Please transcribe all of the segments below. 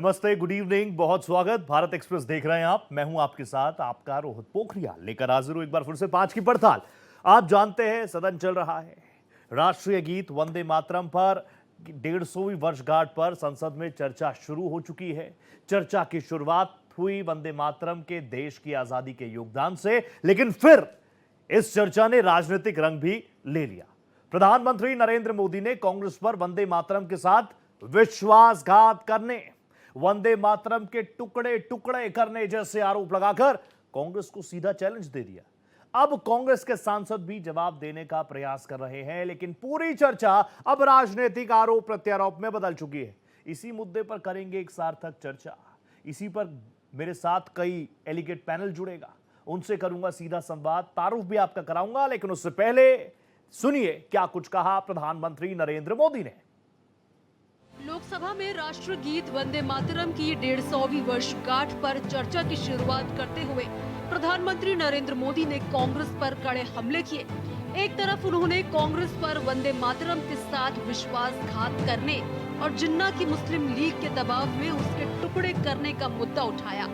नमस्ते, good evening, बहुत स्वागत। भारत एक्सप्रेस देख रहे हैं आप। मैं हूं आपके साथ आपका रोहित पोखरियाल, लेकर हाजिर हूं एक बार फिर से 5 की पड़ताल। आप जानते हैं सदन चल रहा है। राष्ट्रीय गीत वंदे मातरम पर 150वीं वर्षगांठ पर संसद में चर्चा शुरू हो चुकी है। चर्चा की शुरुआत हुई वंदे मातरम के देश की आजादी के योगदान से, लेकिन फिर इस चर्चा ने राजनीतिक रंग भी ले लिया। प्रधानमंत्री नरेंद्र मोदी ने कांग्रेस पर वंदे मातरम के साथ विश्वासघात करने, वंदे मातरम के टुकड़े टुकड़े करने जैसे आरोप लगाकर कांग्रेस को सीधा चैलेंज दे दिया। अब कांग्रेस के सांसद भी जवाब देने का प्रयास कर रहे हैं, लेकिन पूरी चर्चा अब राजनीतिक आरोप प्रत्यारोप में बदल चुकी है। इसी मुद्दे पर करेंगे एक सार्थक चर्चा। इसी पर मेरे साथ कई एलिगेट पैनल जुड़ेगा, उनसे करूंगा सीधा संवाद, तारुफ भी आपका कराऊंगा। लेकिन उससे पहले सुनिए क्या कुछ कहा प्रधानमंत्री नरेंद्र मोदी ने। लोकसभा में राष्ट्र गीत वंदे मातरम की 150वीं वर्षगांठ पर चर्चा की शुरुआत करते हुए प्रधानमंत्री नरेंद्र मोदी ने कांग्रेस पर कड़े हमले किए। एक तरफ उन्होंने कांग्रेस पर वंदे मातरम के साथ विश्वासघात करने और जिन्ना की मुस्लिम लीग के दबाव में उसके टुकड़े करने का मुद्दा उठाया,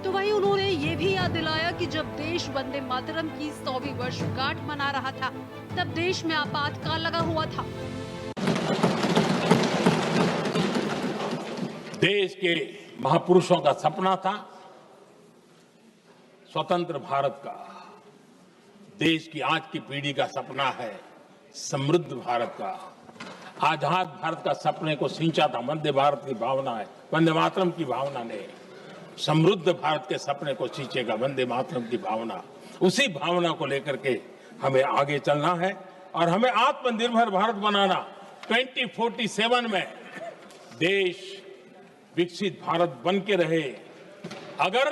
तो वहीं उन्होंने ये भी याद दिलाया कि जब देश वंदे मातरम की 100वीं वर्षगांठ मना रहा था, तब देश में आपातकाल लगा हुआ था। देश के महापुरुषों का सपना था स्वतंत्र भारत का। देश की आज की पीढ़ी का सपना है समृद्ध भारत का। आजाद भारत का सपने को सिंचा था वंदे भारत की भावना है, वंदे मातरम की भावना ने। समृद्ध भारत के सपने को सिंचेगा वंदे मातरम की भावना। उसी भावना को लेकर के हमें आगे चलना है और हमें आत्मनिर्भर भारत बनाना। 2047 में देश विकसित भारत बन के रहे। अगर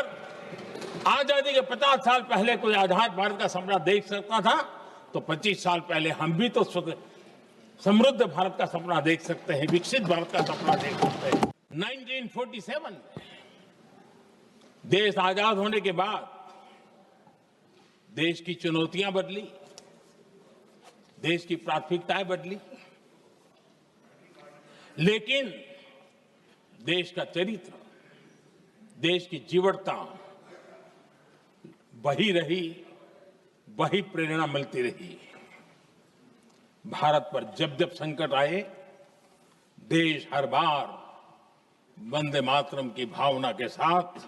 आजादी के 50 साल पहले कोई आजाद भारत का सपना देख सकता था, तो 25 साल पहले हम भी तो समृद्ध भारत का सपना देख सकते हैं, विकसित भारत का सपना देख सकते हैं। 1947 में देश आजाद होने के बाद देश की चुनौतियां बदली, देश की प्राथमिकताएं बदली, लेकिन देश का चरित्र, देश की जीवटता वही रही, वही प्रेरणा मिलती रही। भारत पर जब जब संकट आए, देश हर बार वंदे मातरम की भावना के साथ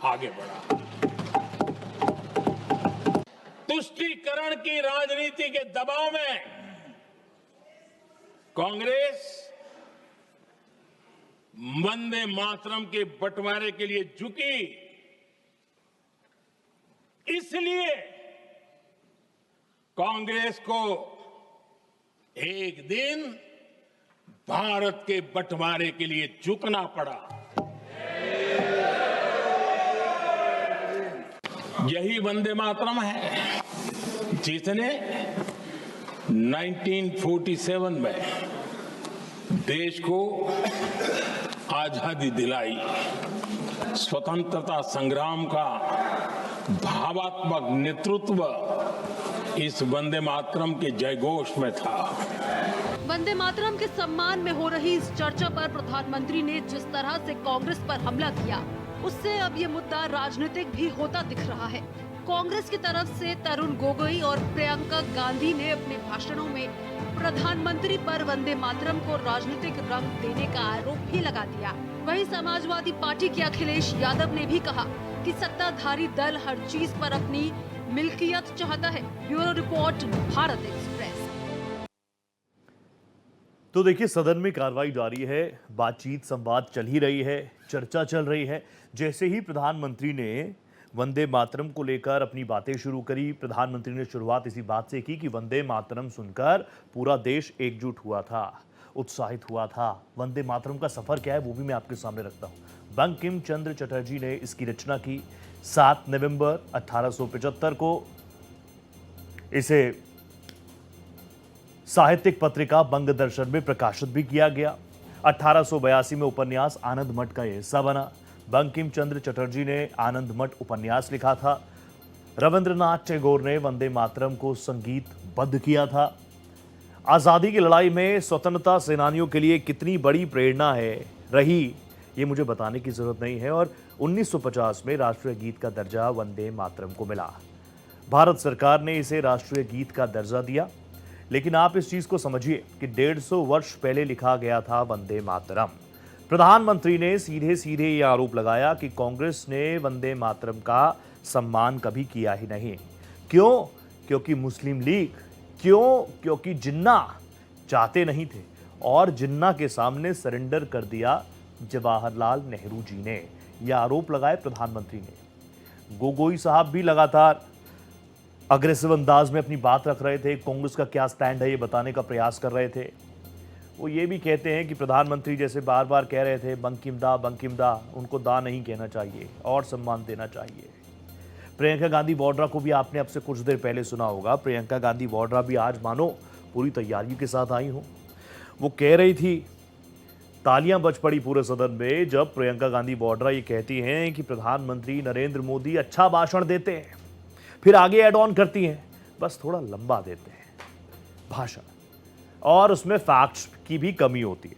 आगे बढ़ा। तुष्टीकरण की राजनीति के दबाव में कांग्रेस वंदे मातरम के बंटवारे के लिए झुकी। इसलिए कांग्रेस को एक दिन भारत के बंटवारे के लिए झुकना पड़ा। यही वंदे मातरम है जिसने 1947 में देश को आजादी दिलाई। स्वतंत्रता संग्राम का भावात्मक नेतृत्व इस वंदे मातरम के जयघोष में था। वंदे मातरम के सम्मान में हो रही इस चर्चा पर प्रधानमंत्री ने जिस तरह से कांग्रेस पर हमला किया, उससे अब ये मुद्दा राजनीतिक भी होता दिख रहा है। कांग्रेस की तरफ से तरुण गोगोई और प्रियंका गांधी ने अपने भाषणों में प्रधानमंत्री पर वंदे मातरम को राजनीतिक रंग देने का आरोप भी लगा दिया। वहीं समाजवादी पार्टी के अखिलेश यादव ने भी कहा कि सत्ताधारी दल हर चीज पर अपनी मिल्कियत चाहता है। Bureau report, Bharat express. तो देखिए, सदन में कार्रवाई जारी है, बातचीत संवाद चल ही रही है, चर्चा चल रही है। जैसे ही प्रधानमंत्री ने वंदे मातरम को लेकर अपनी बातें शुरू करी, प्रधानमंत्री ने शुरुआत इसी बात से की कि वंदे मातरम सुनकर पूरा देश एकजुट हुआ था, उत्साहित हुआ था। वंदे मातरम का सफर क्या है वो भी मैं आपके सामने रखता हूं। बंकिम चंद्र चटर्जी ने इसकी रचना की। 7 नवंबर 1875 को इसे साहित्यिक पत्रिका बंगदर्शन में प्रकाशित भी किया गया। 1882 में उपन्यास आनंद मठ का हिस्सा बना। बंकिम चंद्र चटर्जी ने आनंद मठ उपन्यास लिखा था। रविंद्रनाथ टैगोर ने वंदे मातरम को संगीतबद्ध किया था। आजादी की लड़ाई में स्वतंत्रता सेनानियों के लिए कितनी बड़ी प्रेरणा है रही, ये मुझे बताने की जरूरत नहीं है। और 1950 में राष्ट्रीय गीत का दर्जा वंदे मातरम को मिला। भारत सरकार ने इसे राष्ट्रीय गीत का दर्जा दिया। लेकिन आप इस चीज को समझिए कि 150 वर्ष पहले लिखा गया था वंदे मातरम। प्रधानमंत्री ने सीधे सीधे ये आरोप लगाया कि कांग्रेस ने वंदे मातरम का सम्मान कभी किया ही नहीं। क्यों? क्योंकि मुस्लिम लीग, क्यों? क्योंकि जिन्ना चाहते नहीं थे और जिन्ना के सामने सरेंडर कर दिया जवाहरलाल नेहरू जी ने। यह आरोप लगाए प्रधानमंत्री ने। गोगोई साहब भी लगातार अग्रेसिव अंदाज में अपनी बात रख रहे थे। कांग्रेस का क्या स्टैंड है ये बताने का प्रयास कर रहे थे। वो ये भी कहते हैं कि प्रधानमंत्री जैसे बार बार कह रहे थे बंकिम दा, उनको दा नहीं कहना चाहिए और सम्मान देना चाहिए। प्रियंका गांधी वाड्रा को भी आपने अब से कुछ देर पहले सुना होगा। प्रियंका गांधी वाड्रा भी आज मानो पूरी तैयारियों के साथ आई हो। वो कह रही थी, तालियां बज पड़ी पूरे सदन में जब प्रियंका गांधी वाड्रा ये कहती हैं कि प्रधानमंत्री नरेंद्र मोदी अच्छा भाषण देते हैं, फिर आगे ऐड ऑन करती हैं, बस थोड़ा लंबा देते हैं भाषण और उसमें फैक्ट्स की भी कमी होती है।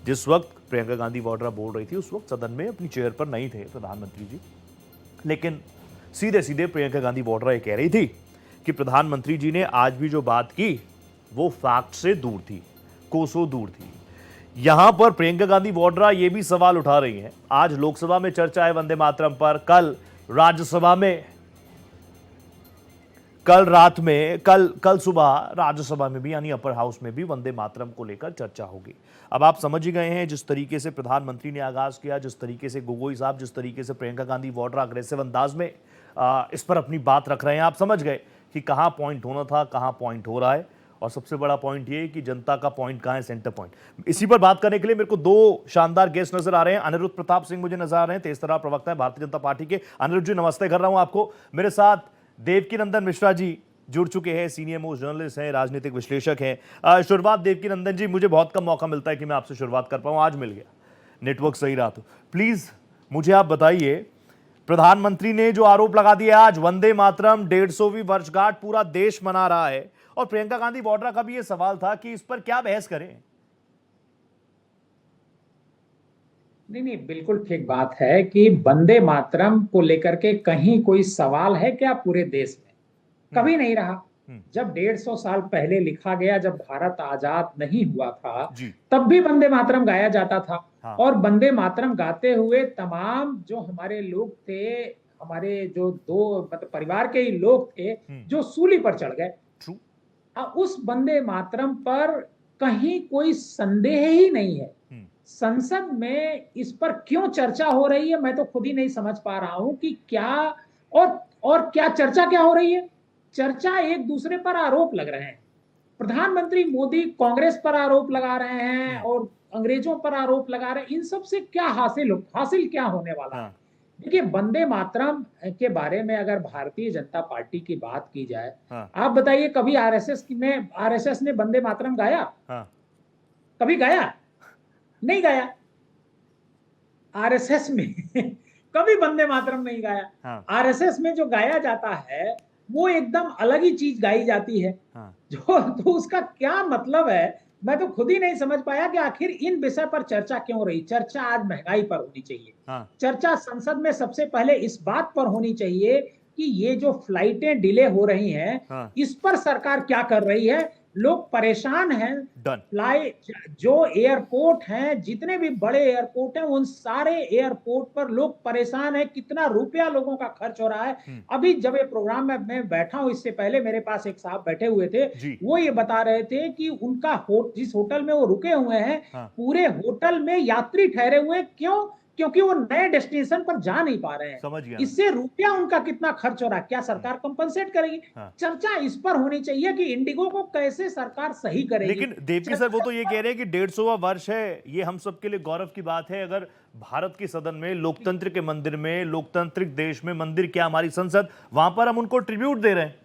जिस वक्त प्रियंका गांधी वाड्रा बोल रही थी उस वक्त सदन में अपनी चेयर पर नहीं थे प्रधानमंत्री जी। लेकिन सीधे सीधे प्रियंका गांधी वाड्रा ये कह रही थी कि प्रधानमंत्री जी ने आज भी जो बात की वो फैक्ट से दूर थी, कोसों दूर थी। यहां पर प्रियंका गांधी वाड्रा ये भी सवाल उठा रही हैं। आज लोकसभा में चर्चा है वंदे मातरम पर, कल राज्यसभा में, कल सुबह राज्यसभा में भी यानी अपर हाउस में भी वंदे मातरम को लेकर चर्चा होगी। अब आप समझ ही गए हैं जिस तरीके से प्रधानमंत्री ने आगाज किया, जिस तरीके से गोगोई साहब, जिस तरीके से प्रियंका गांधी वाड्रा अग्रेसिव अंदाज में इस पर अपनी बात रख रहे हैं। आप समझ गए कि कहां पॉइंट होना था, कहां पॉइंट हो रहा है। और सबसे बड़ा पॉइंट ये कि जनता का पॉइंट कहां है, सेंटर पॉइंट। इसी पर बात करने के लिए मेरे को दो शानदार गेस्ट नजर आ रहे हैं। अनिरुद्ध प्रताप सिंह मुझे नजर आ रहे हैं, तेजतर्रार प्रवक्ता है भारतीय जनता पार्टी के। अनिरुद्ध जी नमस्ते कर रहा हूं आपको। मेरे साथ देवकी नंदन मिश्रा जी जुड़ चुके हैं, सीनियर मोस्ट जर्नलिस्ट हैं, राजनीतिक विश्लेषक हैं। शुरुआत देवकी नंदन जी, मुझे बहुत कम मौका मिलता है कि मैं आपसे शुरुआत कर पाऊं, आज मिल गया, नेटवर्क सही रहा तो। प्लीज मुझे आप बताइए, प्रधानमंत्री ने जो आरोप लगा दिया आज वंदे मातरम 150वीं वर्षगांठ पूरा देश मना रहा है, और प्रियंका गांधी वाड्रा का भी यह सवाल था कि इस पर क्या बहस करें। नहीं, बिल्कुल ठीक बात है कि वंदे मातरम को लेकर के कहीं कोई सवाल है क्या पूरे देश में? कभी नहीं रहा। जब 150 साल पहले लिखा गया, जब भारत आजाद नहीं हुआ था, तब भी वंदे मातरम गाया जाता था। हाँ। और वंदे मातरम गाते हुए तमाम जो हमारे लोग थे, हमारे जो दो मतलब परिवार के ही लोग थे जो सूली पर चढ़ गए। उस वंदे मातरम पर कहीं कोई संदेह ही नहीं है। संसद में इस पर क्यों चर्चा हो रही है, मैं तो खुद ही नहीं समझ पा रहा हूं कि क्या और क्या चर्चा क्या हो रही है। चर्चा एक दूसरे पर आरोप लग रहे हैं। प्रधानमंत्री मोदी कांग्रेस पर आरोप लगा रहे हैं और अंग्रेजों पर आरोप लगा रहे हैं। इन सब से क्या हासिल क्या होने वाला है? देखिए, वंदे मातरम के बारे में अगर भारतीय जनता पार्टी की बात की जाए, आप बताइए कभी आरएसएस ने वंदे मातरम गाया? कभी गाया? नहीं गाया। आरएसएस में कभी वंदे मातरम नहीं गाया। आरएसएस में जो गाया जाता है वो एकदम अलग ही चीज गाई जाती है। तो उसका क्या मतलब है, मैं तो खुद ही नहीं समझ पाया कि आखिर इन विषय पर चर्चा क्यों रही। चर्चा आज महंगाई पर होनी चाहिए। चर्चा संसद में सबसे पहले इस बात पर होनी चाहिए कि ये जो फ्लाइटें डिले हो रही हैं, इस पर सरकार क्या कर रही है। लोग परेशान हैं। जो एयरपोर्ट हैं, जितने भी बड़े एयरपोर्ट हैं, उन सारे एयरपोर्ट पर लोग परेशान हैं। कितना रुपया लोगों का खर्च हो रहा है। अभी जब ये प्रोग्राम में मैं बैठा हूं, इससे पहले मेरे पास एक साहब बैठे हुए थे, वो ये बता रहे थे कि उनका जिस होटल में वो रुके हुए हैं, पूरे होटल में यात्री ठहरे हुए हैं। क्यों? क्योंकि वो नए डेस्टिनेशन पर जा नहीं पा रहे हैं। समझ गया। इससे रुपया उनका कितना खर्च हो रहा है, क्या सरकार कंपनसेट करेगी? चर्चा इस पर होनी चाहिए कि इंडिगो को कैसे सरकार सही करेगी। लेकिन देवकी सर, वो तो ये कह रहे हैं कि 150वां वर्ष है, ये हम सबके लिए गौरव की बात है। अगर भारत की सदन में, लोकतंत्र के मंदिर में, लोकतांत्रिक देश में, मंदिर क्या हमारी संसद, वहां पर हम उनको ट्रिब्यूट दे रहे हैं।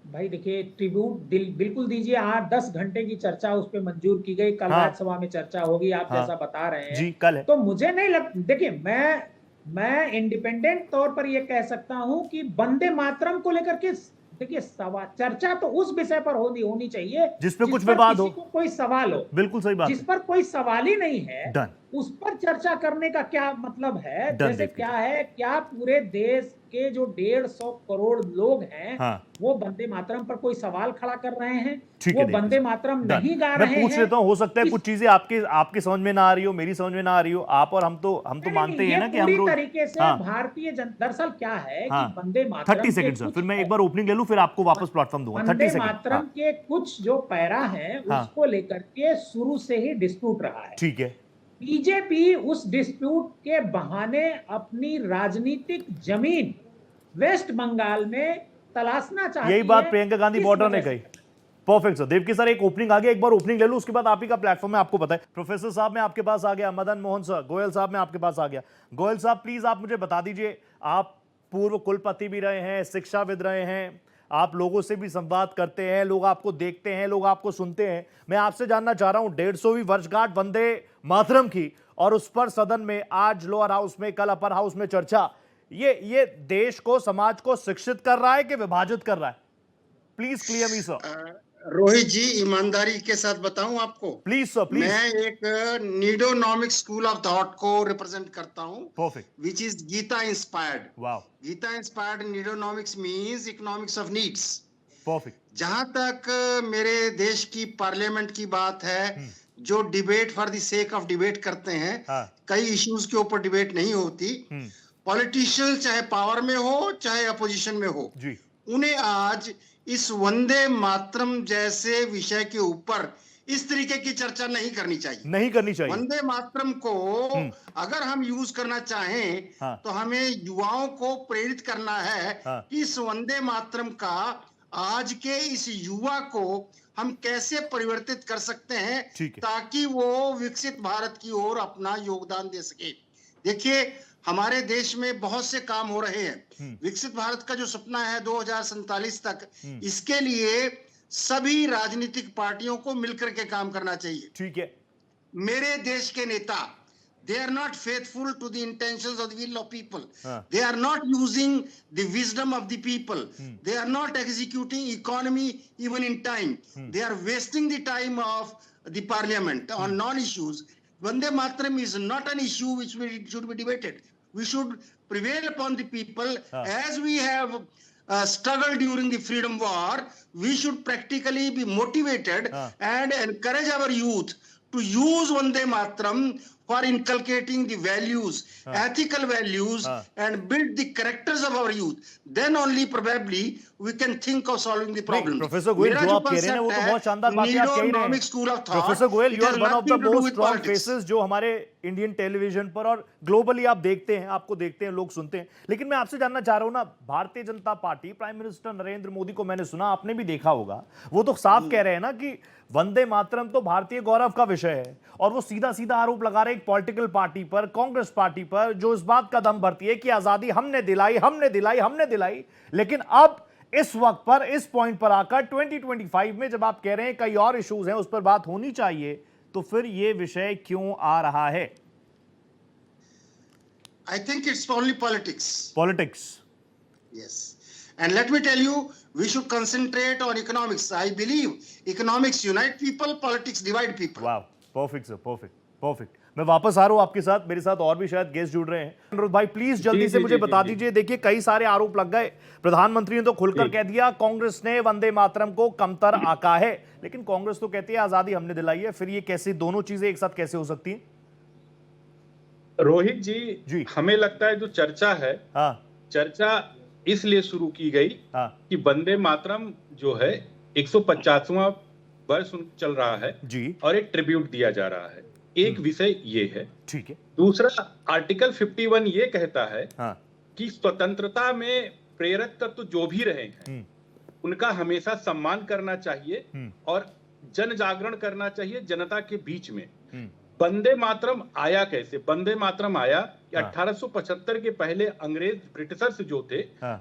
भाई देखिए, ट्रिब्यूट बिल्कुल दीजिए। 8-10 घंटे की चर्चा उस पर मंजूर की गई। कल राज्यसभा में चर्चा होगी, आप जैसा बता रहे हैं जी, कल है। तो मुझे नहीं लगता। देखिए, मैं इंडिपेंडेंट तौर पर यह कह सकता हूं कि वंदे मातरम को लेकर के देखिए चर्चा तो उस विषय पर होनी चाहिए जिसपे कुछ विवाद हो, कोई सवाल हो। बिल्कुल सही बात। जिस पर कोई सवाल ही नहीं है, उस पर चर्चा करने का क्या मतलब है? Done, जैसे Dev क्या है, क्या पूरे देश के जो 150 करोड़ लोग हैं, हाँ। वो वंदे मातरम पर कोई सवाल खड़ा कर रहे हैं? ठीक वो है, देव वंदे मातरम Done. नहीं गा मैं रहे पूछ हैं? लेता हूं, हो सकता है इस- कुछ चीजें आपकी समझ में ना आ रही हो, मेरी समझ में ना आ रही हो। आप और हम तो नहीं, मानते नहीं, हैं ये ना कि हम पूरी रोज। तरीके से हाँ भारतीय दरअसल क्या है कि हाँ वंदे मातरम 30 के सेकंड सर, कुछ फिर मैं एक बार ओपनिंग ले लूं, फिर आपको वापस प्लेटफॉर्म दूंगा। वंदे 30 सेकंड। मातरम हाँ के कुछ जो पैरा हैं, हाँ उसको लेकर के शुरू से ही डिस्प्यूट रहा है। ठीक है। बीजेपी उस डिस्प्यूट के बहाने अपनी राजनीतिक जमीन वेस्ट बंगाल में तलाशना चाहती यही है। बात प्रियंका गांधी इस वाड्रा वजह ने से कही। Perfect sir. देवकी सर, एक ओपनिंग आ गया, एक बार ओपनिंग ले लूं, उसके बाद आप ही का प्लेटफॉर्म है, आपको पता है। प्रोफेसर साहब मैं आपके पास आ गया, मदन मोहन सर, गोयल साहब मैं आपके पास आ गया। गोयल साहब प्लीज आप मुझे बता दीजिए, आप पूर्व कुलपति भी रहे हैं, शिक्षाविद रहे हैं, आप लोगों से भी संवाद करते हैं, लोग आपको देखते हैं, लोग आपको सुनते हैं। मैं आपसे जानना चाह रहा हूं, 150वीं वर्षगांठ वंदे मातरम की, और उस पर सदन में आज लोअर हाउस में, कल अपर हाउस में चर्चा, ये देश को, समाज को शिक्षित कर रहा है कि विभाजित कर रहा है? Please clear me sir. Rohit ji, ईमानदारी के साथ बताऊं आपको, प्लीज सर, प्लीज। मैं एक नीडोनॉमिक स्कूल ऑफ थॉट को रिप्रेजेंट करता हूं, perfect. Which is Gita inspired. Wow. Gita inspired needonomics means economics of needs. Perfect. जहां तक मेरे देश की पार्लियामेंट की बात है, जो debate for the sake of debate करते हैं, हाँ। कई इश्यूज के ऊपर डिबेट नहीं होती। पॉलिटिशियन चाहे पावर में हो चाहे अपोजिशन में हो, जी। उन्हें आज इस वंदे मातरम जैसे विषय के ऊपर इस तरीके की चर्चा नहीं करनी चाहिए। नहीं करनी चाहिए। वंदे मातरम को अगर हम यूज करना चाहें, हाँ। तो हमें युवाओं को प्रेरित करना है हाँ। कि इस वंदे मातरम का आज के इस युवा को हम कैसे परिवर्तित कर सकते हैं, ठीक है। ताकि वो विकसित भारत की ओर अपना योगदान दे सके। देखिए, हमारे देश में बहुत से काम हो रहे हैं। विकसित भारत का जो सपना है 2047 तक, इसके लिए सभी राजनीतिक पार्टियों को मिलकर के काम करना चाहिए। ठीक है। मेरे देश के नेता, they are not faithful to the intentions of the will of people. हाँ. They are not using the wisdom of the people. They are not executing economy even in time. They are wasting the time of the parliament on non-issues. Vande Mataram is not an issue which should be debated. We should prevail upon the people. As we have struggled during the freedom war, we should practically be motivated and encourage our youth to use Vande Mataram for inculcating the values, ethical values, and build the characters of our youth. Then only probably we can think of solving the problem. Professor Goyal, जो आप कह रहे हैं वो तो बहुत शानदार बात है, आप कह ही रहे हैं। Professor Goyal, you are one of the most strong faces जो हमारे इंडियन टेलीविजन पर और ग्लोबली आप देखते हैं, आपको देखते हैं, लोग सुनते हैं। लेकिन मैं आपसे जानना चाह रहा हूं ना, भारतीय Janata party, prime minister Narendra Modi को मैंने सुना, आपने भी देखा होगा, वो तो साफ कह रहे हैं ना कि वंदे मातरम तो भारतीय गौरव का विषय है, और वो सीधा सीधा आरोप लगा रहे एक पॉलिटिकल पार्टी पर, कांग्रेस पार्टी पर, जो इस बात का दम भरती है कि आजादी हमने दिलाई, हमने दिलाई, हमने दिलाई। लेकिन अब इस वक्त पर, इस पॉइंट पर आकर 2025 में जब आप कह रहे हैं कई और इश्यूज हैं, उस पर बात होनी चाहिए, तो फिर ये विषय क्यों आ रहा है? I think it's only politics. Politics. Yes. And let me tell you, we should concentrate on economics. I believe economics unite people, politics divide people. वाह, परफेक्ट सर, परफेक्ट, परफेक्ट। मैं वापस आ रहा हूं आपके साथ, मेरे साथ और भी शायद गेस्ट जुड़ रहे हैं। अनुरोध भाई प्लीज जल्दी से मुझे बता दीजिए, देखिए कई सारे आरोप लग गए, प्रधानमंत्री ने तो खुलकर कह दिया कांग्रेस ने वंदे मातरम को कमतर आका है, लेकिन कांग्रेस तो कहती है आजादी हमने दिलाई है। फिर ये कैसे, दोनों चीजें एक साथ कैसे हो सकती हैं? रोहित जी, हमें लगता है जो चर्चा है, चर्चा इसलिए शुरू की गई कि वंदे मातरम जो है 150वां वर्ष चल रहा है जी, और एक ट्रिब्यूट दिया जा रहा है। एक विषय ये है। ठीक है। दूसरा, आर्टिकल 51 ये कहता है कि स्वतंत्रता में प्रेरक तत्व जो भी रहे हैं, उनका हमेशा सम्मान करना चाहिए और जन जागरण करना चाहिए जनता के बीच में। वंदे मातरम आया कैसे? वंदे मातरम आया कि 1875 के पहले अंग्रेज ब्रिटिशर्स जो थे,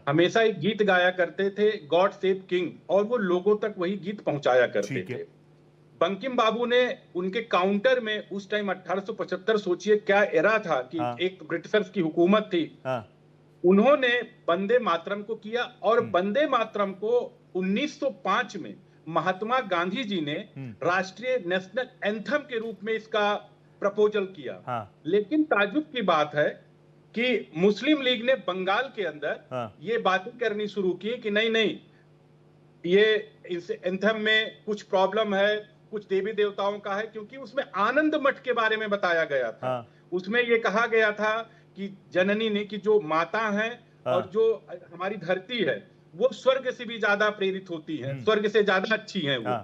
हमेशा एक गीत गाया करते थे, गॉड सेव किंग, और वो लोगों तक वही गीत पहुंचाया करते थे। बंकिम बाबू ने उनके काउंटर में उस टाइम 1875, सोचिए क्या एरा था कि एक ब्रिटिशर्स की हुकूमत थी, उन्होंने वंदे मातरम को किया। और वंदे मातरम को 1905 में महात्मा गांधी जी ने राष्ट्रीय नेशनल एंथम के रूप में इसका प्रपोजल किया। हाँ। लेकिन ताज्जुब की बात है कि मुस्लिम लीग ने बंगाल के अंदर ये बातें करनी शुरू की कि नहीं नहीं, ये इस एंथम में कुछ प्रॉब्लम है, कुछ देवी देवताओं का है, क्योंकि उसमें आनंद मठ के बारे में बताया गया था। उसमें ये कहा गया था कि जननी ने, कि जो माता है और जो हमारी धरती है वो स्वर्ग से भी ज्यादा प्रेरित होती है, स्वर्ग से ज्यादा अच्छी है वो।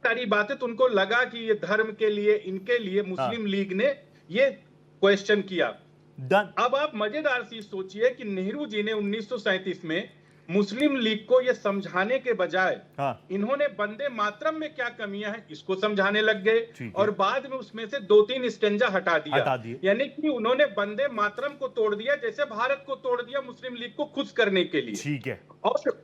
सारी बातें, तो उनको लगा कि ये धर्म के लिए, इनके लिए मुस्लिम लीग ने ये क्वेश्चन किया। अब आप मजेदार चीज सोचिए कि नेहरू जी ने 1937 में मुस्लिम लीग को यह समझाने के बजाय इन्होंने वंदे मातरम में क्या कमियां हैं इसको समझाने लग गए, और बाद में उसमें से 2-3 स्टेंजा हटा दिया। यानी कि उन्होंने वंदे मातरम को तोड़ दिया जैसे भारत को तोड़ दिया मुस्लिम लीग को खुश करने के लिए। ठीक है। और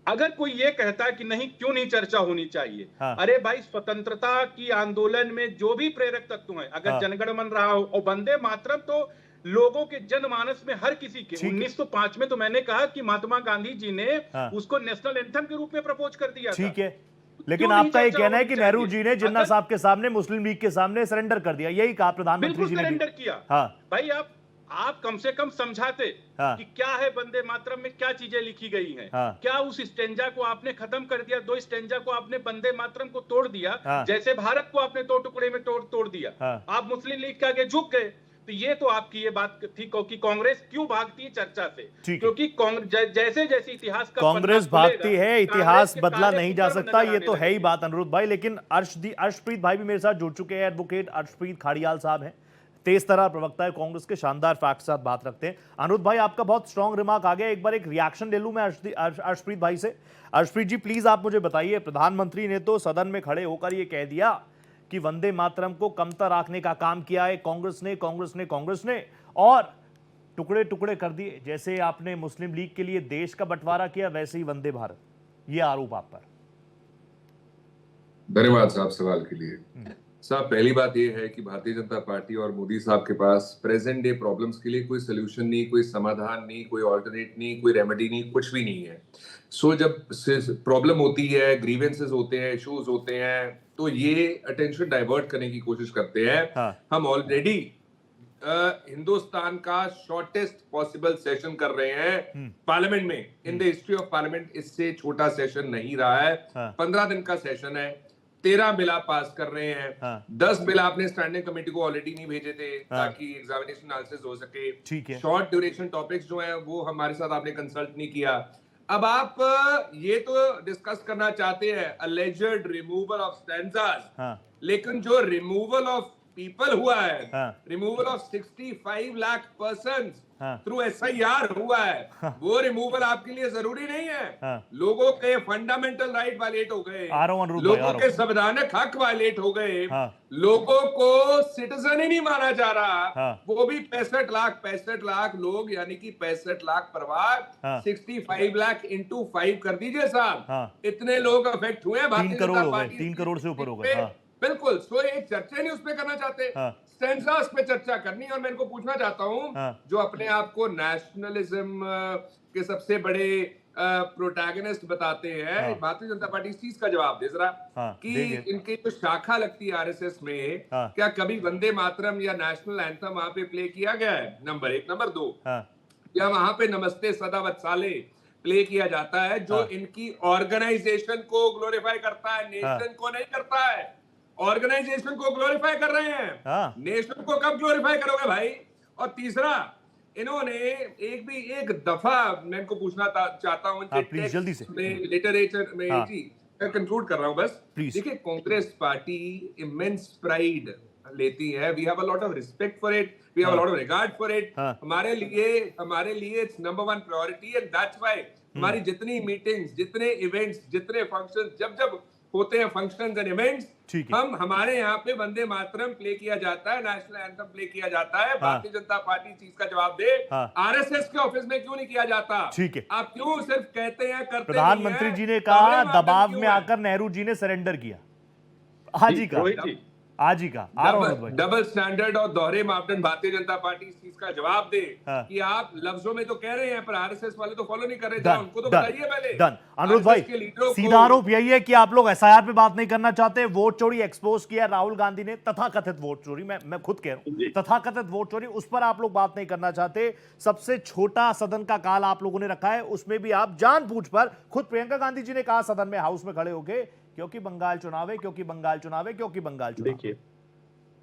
अगर कोई ये कहता है कि नहीं, क्यों नहीं चर्चा होनी चाहिए, अरे भाई, स्वतंत्रता की आंदोलन में जो भी प्रेरक तत्व हैं, अगर जनगण मन रहा हो और वंदे मातरम तो लोगों के जनमानस में हर किसी के, 1905 में तो मैंने कहा कि महात्मा गांधी जी ने उसको नेशनल एंथम के रूप में प्रपोज कर दिया। ठीक है, लेकिन आपका ये कहना है कि नेहरू जी ने जिन्ना साहब के सामने, मुस्लिम लीग के सामने सरेंडर कर दिया, यही कहा प्रधानमंत्री जी ने? सरेंडर किया। भाई आप कम से कम समझाते कि क्या है वंदे मातरम में, क्या चीजें लिखी गई हैं। क्या उस स्टेंजा को आपने खत्म कर दिया, 2 स्टेंजा को आपने वंदे मातरम को तोड़ दिया, जैसे भारत को आपने 2 टुकड़े में तोड़ दिया। आप मुस्लिम लीग के आगे झुक गए। तो ये तो आपकी ये बात थी कि कांग्रेस क्यों भागती है चर्चा से, क्योंकि जैसे जैसे इतिहास का कांग्रेस भागती है, इतिहास बदला नहीं जा सकता, ये तो है ही बात अनिरुद्ध भाई। लेकिन अर्शप्रीत भाई भी मेरे साथ जुड़ चुके हैं, एडवोकेट अर्शप्रीत खाड़ियाल साहब हैं, तेज तरह प्रवक्ता है कांग्रेस के, शानदार फैक्ट साथ बात रखते हैं। अनिरुद्ध भाई, आपका बहुत स्ट्रांग रिमार्क आ गया, एक बार एक रिएक्शन ले लूं मैं अर्शप्रीत भाई से। अर्शप्रीत जी प्लीज आप मुझे बताइए, प्रधानमंत्री ने तो सदन में खड़े होकर ये कह दिया कि वंदे मातरम को कमतर रखने का काम किया है कांग्रेस ने और टुकड़े टुकड़े कर दिए, जैसे आपने मुस्लिम लीग के लिए देश का बंटवारा किया वैसे ही वंदे भारत, ये आरोप आप पर। धन्यवाद साहब सवाल के लिए। साहब, पहली बात यह है कि भारतीय जनता पार्टी और मोदी साहब के पास प्रेजेंट डे प्रॉब्लम्स के लिए कोई सोल्यूशन नहीं, कोई समाधान नहीं, कोई ऑल्टरनेट नहीं, कोई रेमेडी नहीं, कुछ भी नहीं है। सो जब प्रॉब्लम होती है, ग्रीवेंसेस होते हैं, इश्यूज होते हैं, तो ये अटेंशन डाइवर्ट करने की कोशिश करते हैं। हम ऑलरेडी हिंदुस्तान का शॉर्टेस्ट पॉसिबल सेशन कर रहे हैं पार्लियामेंट में। In the history of parliament इससे छोटा सेशन नहीं रहा है। 15 दिन का सेशन है, 13 बिल आप पास कर रहे हैं। 10 बिल आपने स्टैंडिंग कमेटी को ऑलरेडी नहीं भेजे थे ताकि एग्जामिनेशन एनालिसिस हो सके। ठीक है। शॉर्ट ड्यूरेशन टॉपिक्स जो है वो हमारे साथ आपने कंसल्ट नहीं किया। अब आप ये तो डिस्कस करना चाहते हैं अलेज्ड रिमूवल ऑफ स्टैंजास, लेकिन जो रिमूवल ऑफ पीपल हुआ है, removal of 65 lakh persons through SIR हुआ है, वो रिमूवल आपके लिए जरूरी नहीं है। लोगों के फंडामेंटल राइट वायलेट हो गए, लोगों के संवैधानिक हक वायलेट हो गए, लोगों को सिटीजन ही नहीं माना जा रहा, वो भी 65 लाख लोग, यानी कि 65 लाख परिवार, 65 लाख इंटू 5 कर दीजिए साहब, इतने लोग अफेक्ट हुए। 3 करोड़ हो गए, 3 करोड़ से ऊपर हो गए। बिल्कुल। सो एक चर्चा नहीं उस पर करना चाहते, स्टैंजास पे चर्चा करनी। और मैं इनको पूछना चाहता हूं, जो अपने आप को नेशनलिज्म के सबसे बड़े प्रोटैगनिस्ट बताते हैं, भारतीय जनता पार्टी इस चीज का जवाब दे जरा कि इनकी जो शाखा लगती है RSS में, क्या कभी वंदे मातरम या नेशनल एंथम वहां पे प्ले किया गया है? नंबर 1। नंबर 2, क्या वहां पे नमस्ते सदा वत्साले प्ले किया जाता है, जो इनकी ऑर्गेनाइजेशन को ग्लोरीफाई करता है, नेशन को नहीं करता है। ऑर्गेनाइजेशन को ग्लोरीफाई कर रहे हैं, नेशन को कब ग्लोरीफाई करोगे भाई? और तीसरा, इन्होंने एक दफा, मैं इनको पूछना चाहता हूं, जल्दी से लिटरेचर में जी मैं कंक्लूड कर रहा हूं बस। देखिए, कांग्रेस पार्टी इमेंस प्राइड लेती है, we have a lot of respect for it, we have a lot of regard for it. हमारे लिए it's number 1 priority, and that's why हमारी जितनी मीटिंग्स, जितने इवेंट्स, जितने फंक्शंस जब होते हैं, फंक्शंस एंड इवेंट्स, हमारे यहाँ पे वंदे मातरम प्ले किया जाता है, नेशनल एंथम प्ले किया जाता है। भारतीय जनता पार्टी चीज का जवाब दे, RSS के ऑफिस में क्यों नहीं किया जाता? ठीक है। आप क्यों सिर्फ कहते हैं, करते? प्रधानमंत्री जी ने कहा दबाव में आकर नेहरू जी ने सरेंडर किया। हाँ जी, आज ही का आ रहा हूं भाई। डबल स्टैंडर्ड और दोहरे मापदंड भारतीय जनता पार्टी इस चीज का जवाब दे कि आप लफ्जों में तो कह रहे हैं पर आरएसएस वाले तो फॉलो नहीं कर रहे थे, उनको तो बताइए पहले। डन अनुरोध भाई, सीधा आरोप यही है कि आप लोग एसआईआर पे बात नहीं करना चाहते। वोट चोरी एक्सपोज किया राहुल गांधी ने, तथाकथित वोट चोरी, मैं खुद कह रहा हूं तथाकथित वोट चोरी, उस पर आप लोग बात नहीं करना चाहते। सबसे छोटा सदन का काल आप लोगों ने रखा है, उसमें भी आप जानबूझ पर, खुद प्रियंका गांधी जी ने कहा सदन में, हाउस में खड़े होके, क्योंकि बंगाल चुनाव है, क्योंकि बंगाल चुनाव है, क्योंकि बंगाल चुनाव। देखिए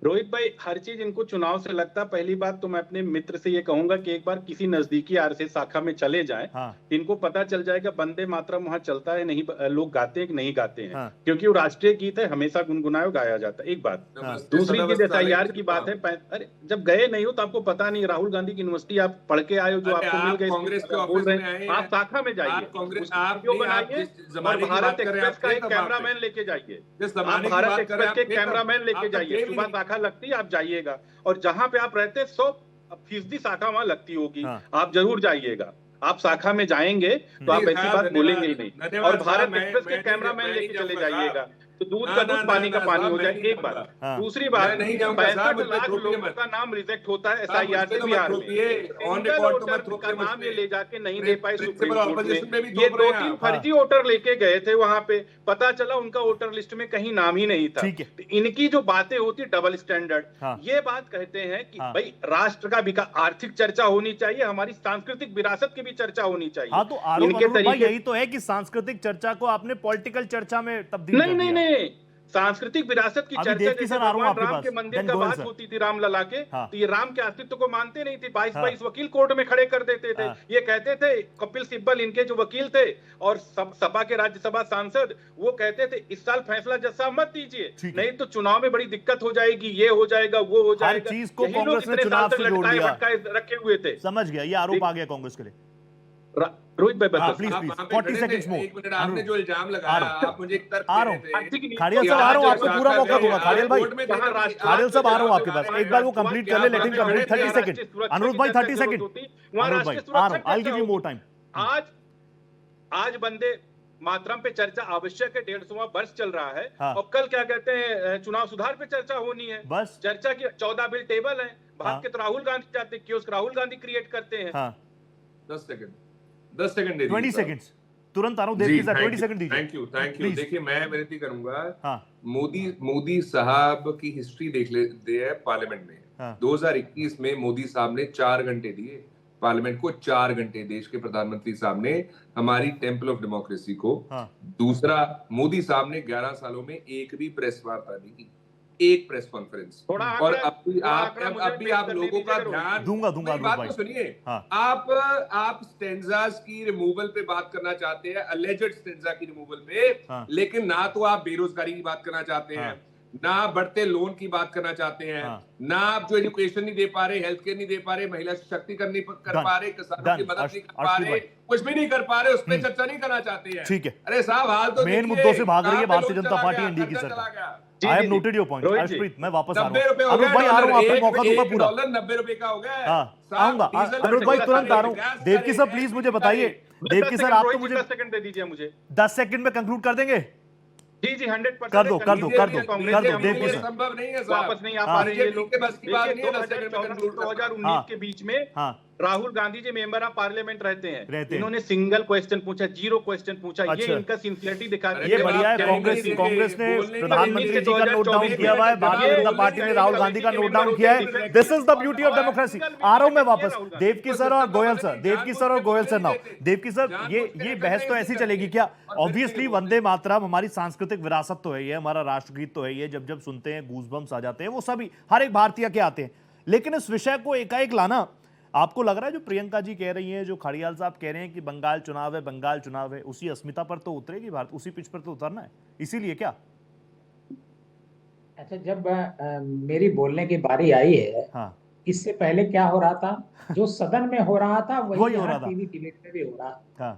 रोहित भाई, हर चीज इनको चुनाव से लगता। पहली बात तो मैं अपने मित्र से ये कहूंगा कि एक बार किसी नजदीकी आरएसएस शाखा में चले जाएं, इनको पता चल जाएगा वंदे मातरम वहां चलता है नहीं, लोग गाते हैं कि नहीं गाते हैं, क्योंकि वो राष्ट्रीय गीत है, हमेशा गुनगुनाया गाया जाता है। एक बात। दूसरी चीज एसआईआर की बात है। अरे जब गए नहीं हो तो आपको पता नहीं, राहुल गांधी की यूनिवर्सिटी आप पढ़ के आए हो, जो आपको मिल गए, कांग्रेस के बोल रहे हैं आप शाखा में जाइए, वीडियो बनाइए और भारत एक्सप्रेस का एक कैमरामैन लेके जाइए, भारत एक्सप्रेस के कैमरामैन लेके जाइए, सुबह शाखा लगती है, आप जाइएगा। और जहां पे आप रहते हैं 100% शाखा वहां लगती होगी, आप जरूर जाइएगा। आप शाखा में जाएंगे तो आप ऐसी बात बोलेंगे ही नहीं। और भारत एक्सप्रेस के कैमरामैन लेके चले जाइएगा तो दूध का दूध पानी का पानी हो जाएगा। एक बात। दूसरी बात, 65 लाख लोगों का नाम रिजेक्ट होता है एसआईआर से बिहार में, का नाम ये ले जाके नहीं दे पाए सुप्रीम कोर्ट में। ये 2-3 फर्जी वोटर लेके गए थे वहां पे, पता चला उनका वोटर लिस्ट में कहीं नाम ही नहीं था। तो इनकी जो बातें होती डबल स्टैंडर्ड, ये बात कहते हैं कि भाई राष्ट्र का विकास, आर्थिक चर्चा होनी चाहिए, हमारी सांस्कृतिक विरासत की भी चर्चा होनी चाहिए। हाँ, तो इनके तरीके यही तो है कि सांस्कृतिक चर्चा को आपने पॉलिटिकल चर्चा में तब्दील कर दिया। सांस्कृतिक विरासत की चर्चा जैसे भगवान राम के मंदिर का बात होती थी रामलला के, तो ये राम के अस्तित्व को मानते नहीं थे। 22 वकील कोर्ट में खड़े कर देते थे। ये कहते थे, कपिल सिब्बल इनके जो वकील थे और सपा के राज्यसभा सांसद, वो कहते थे इस साल फैसला जज मत दीजिए, नहीं तो चुनाव में बड़ी दिक्कत हो जाएगी, ये हो जाएगा, वो हो जाएगा। चीज को कांग्रेस ने चुनाव से जोड़ दिया, रखे हुए थे। समझ गया, ये आरोप आ गया कांग्रेस के लिए। रोहित भाई बता, प्लीज 40 सेकंड्स मोर। एक मिनट, आपने जो इल्जाम लगाया, आप मुझे एक तरफ आ रहा हूं, खाड़ियल साहब आ रहा हूं, आपको पूरा मौका दूंगा। खाड़ियल भाई, खाड़ियल साहब आ रहा हूं आपके पास, एक बार वो कंप्लीट कर ले, लेट हिम कंप्लीट। 30 सेकंड अनुरोध भाई, 30 सेकंड अनुरोध भाई, आ रहा हूं, I will give you more time. आज वंदे मातरम पे चर्चा आवश्यक है, 150वां वर्ष चल रहा है, और कल क्या कहते हैं, चुनाव सुधार पे चर्चा होनी है। बस चर्चा की 14 बिल टेबल है, भाग के तो राहुल गांधी जाते, कियोस्क राहुल गांधी क्रिएट करते हैं। 10 सेकंड 20 सेकंड्स तुरंत आ रहा हूं, देव सर 20 सेकंड दीजिए। Thank you. देखिए, मैं विनती करूंगा, मोदी साहब की हिस्ट्री देख लेते हैं पार्लियामेंट में। 2021 में मोदी साहब ने 4 घंटे दिए पार्लियामेंट को, 4 घंटे देश के प्रधानमंत्री साहब ने हमारी टेंपल ऑफ डेमोक्रेसी को। दूसरा, मोदी साहब ने 11 सालों में एक भी प्रेस वार्ता नहीं की, एक प्रेस कॉन्फ्रेंस। और अब भी आप लोगों का ध्यान दूंगा बात तो सुनिए। आप स्टेंजास की रिमूवल पे बात करना चाहते हैं, अलेजेड स्टेंजा की रिमूवल पे, लेकिन ना तो आप बेरोजगारी की बात करना चाहते हैं, ना बढ़ते लोन की बात करना चाहते हैं, ना आप जो एजुकेशन नहीं दे पा रहे, हेल्थ केयर नहीं दे पा रहे, महिला सशक्तिकरण नहीं कर पा रहे, किसानों की मदद नहीं कर पा रहे, कुछ भी नहीं कर पा रहे, उस पर चर्चा नहीं करना चाहते हैं। ठीक है, अरे साहब, हाल तो मेन मुद्दों से भाग रही है भारतीय जनता पार्टी एनडीए की सरकार। I have noted your point. Arshpreet, मैं वापस आ रहा हूं। अनुरोध भाई आ रहा हूं, आपको मौका दूंगा पूरा। $1 90 रुपए का हो गया। आऊंगा अनुरोध भाई, तुरंत आ रहा हूं। देवकी सर प्लीज मुझे बताइए, देवकी सर आप तो मुझे 10 सेकंड दे दीजिए मुझे। 10 सेकंड में कंक्लूड कर देंगे? जी 100% कर दो देवकी सर। संभव नहीं है, वापस नहीं आ पा रही है लोग। 2019 के बीच में Rahul Gandhi ji member of parliament रहते हैं, इन्होंने सिंगल क्वेश्चन पूछा, 0 क्वेश्चन पूछा। ये इनका सिंसियरिटी दिखाता है। ये बढ़िया है, कांग्रेस ने प्रधानमंत्री जी का नोट डाउन किया हुआ है, भारतीय जनता पार्टी ने राहुल गांधी का नोट डाउन किया है। This is the beauty of democracy. आ रहा हूं मैं वापस, देवकी सर और गोयल सर, देवकी सर और Goyal sir. Now Devaki sir, ये बहस तो ऐसी चलेगी क्या? ऑब्वियसली वंदे मातरम हमारी सांस्कृतिक विरासत तो है, ये हमारा राष्ट्रगीत तो है, ये जब सुनते हैं गूज़बम्स आ जाते हैं, वो सभी हर एक भारतीय के आते हैं। लेकिन इस विषय को एकाएक लाना, आपको लग रहा है जो प्रियंका जी कह रही हैं, जो खड़ियाल साहब कह रहे हैं कि बंगाल चुनाव है, बंगाल चुनाव है, उसी अस्मिता पर तो उतरेगी भारत, उसी पिच पर तो उतरना है, इसीलिए क्या? अच्छा, जब मेरी बोलने की बारी आई है, इससे पहले क्या हो रहा था? जो सदन में हो रहा था वही हो रहा था, टीवी डिबेट में भी हो रहा था।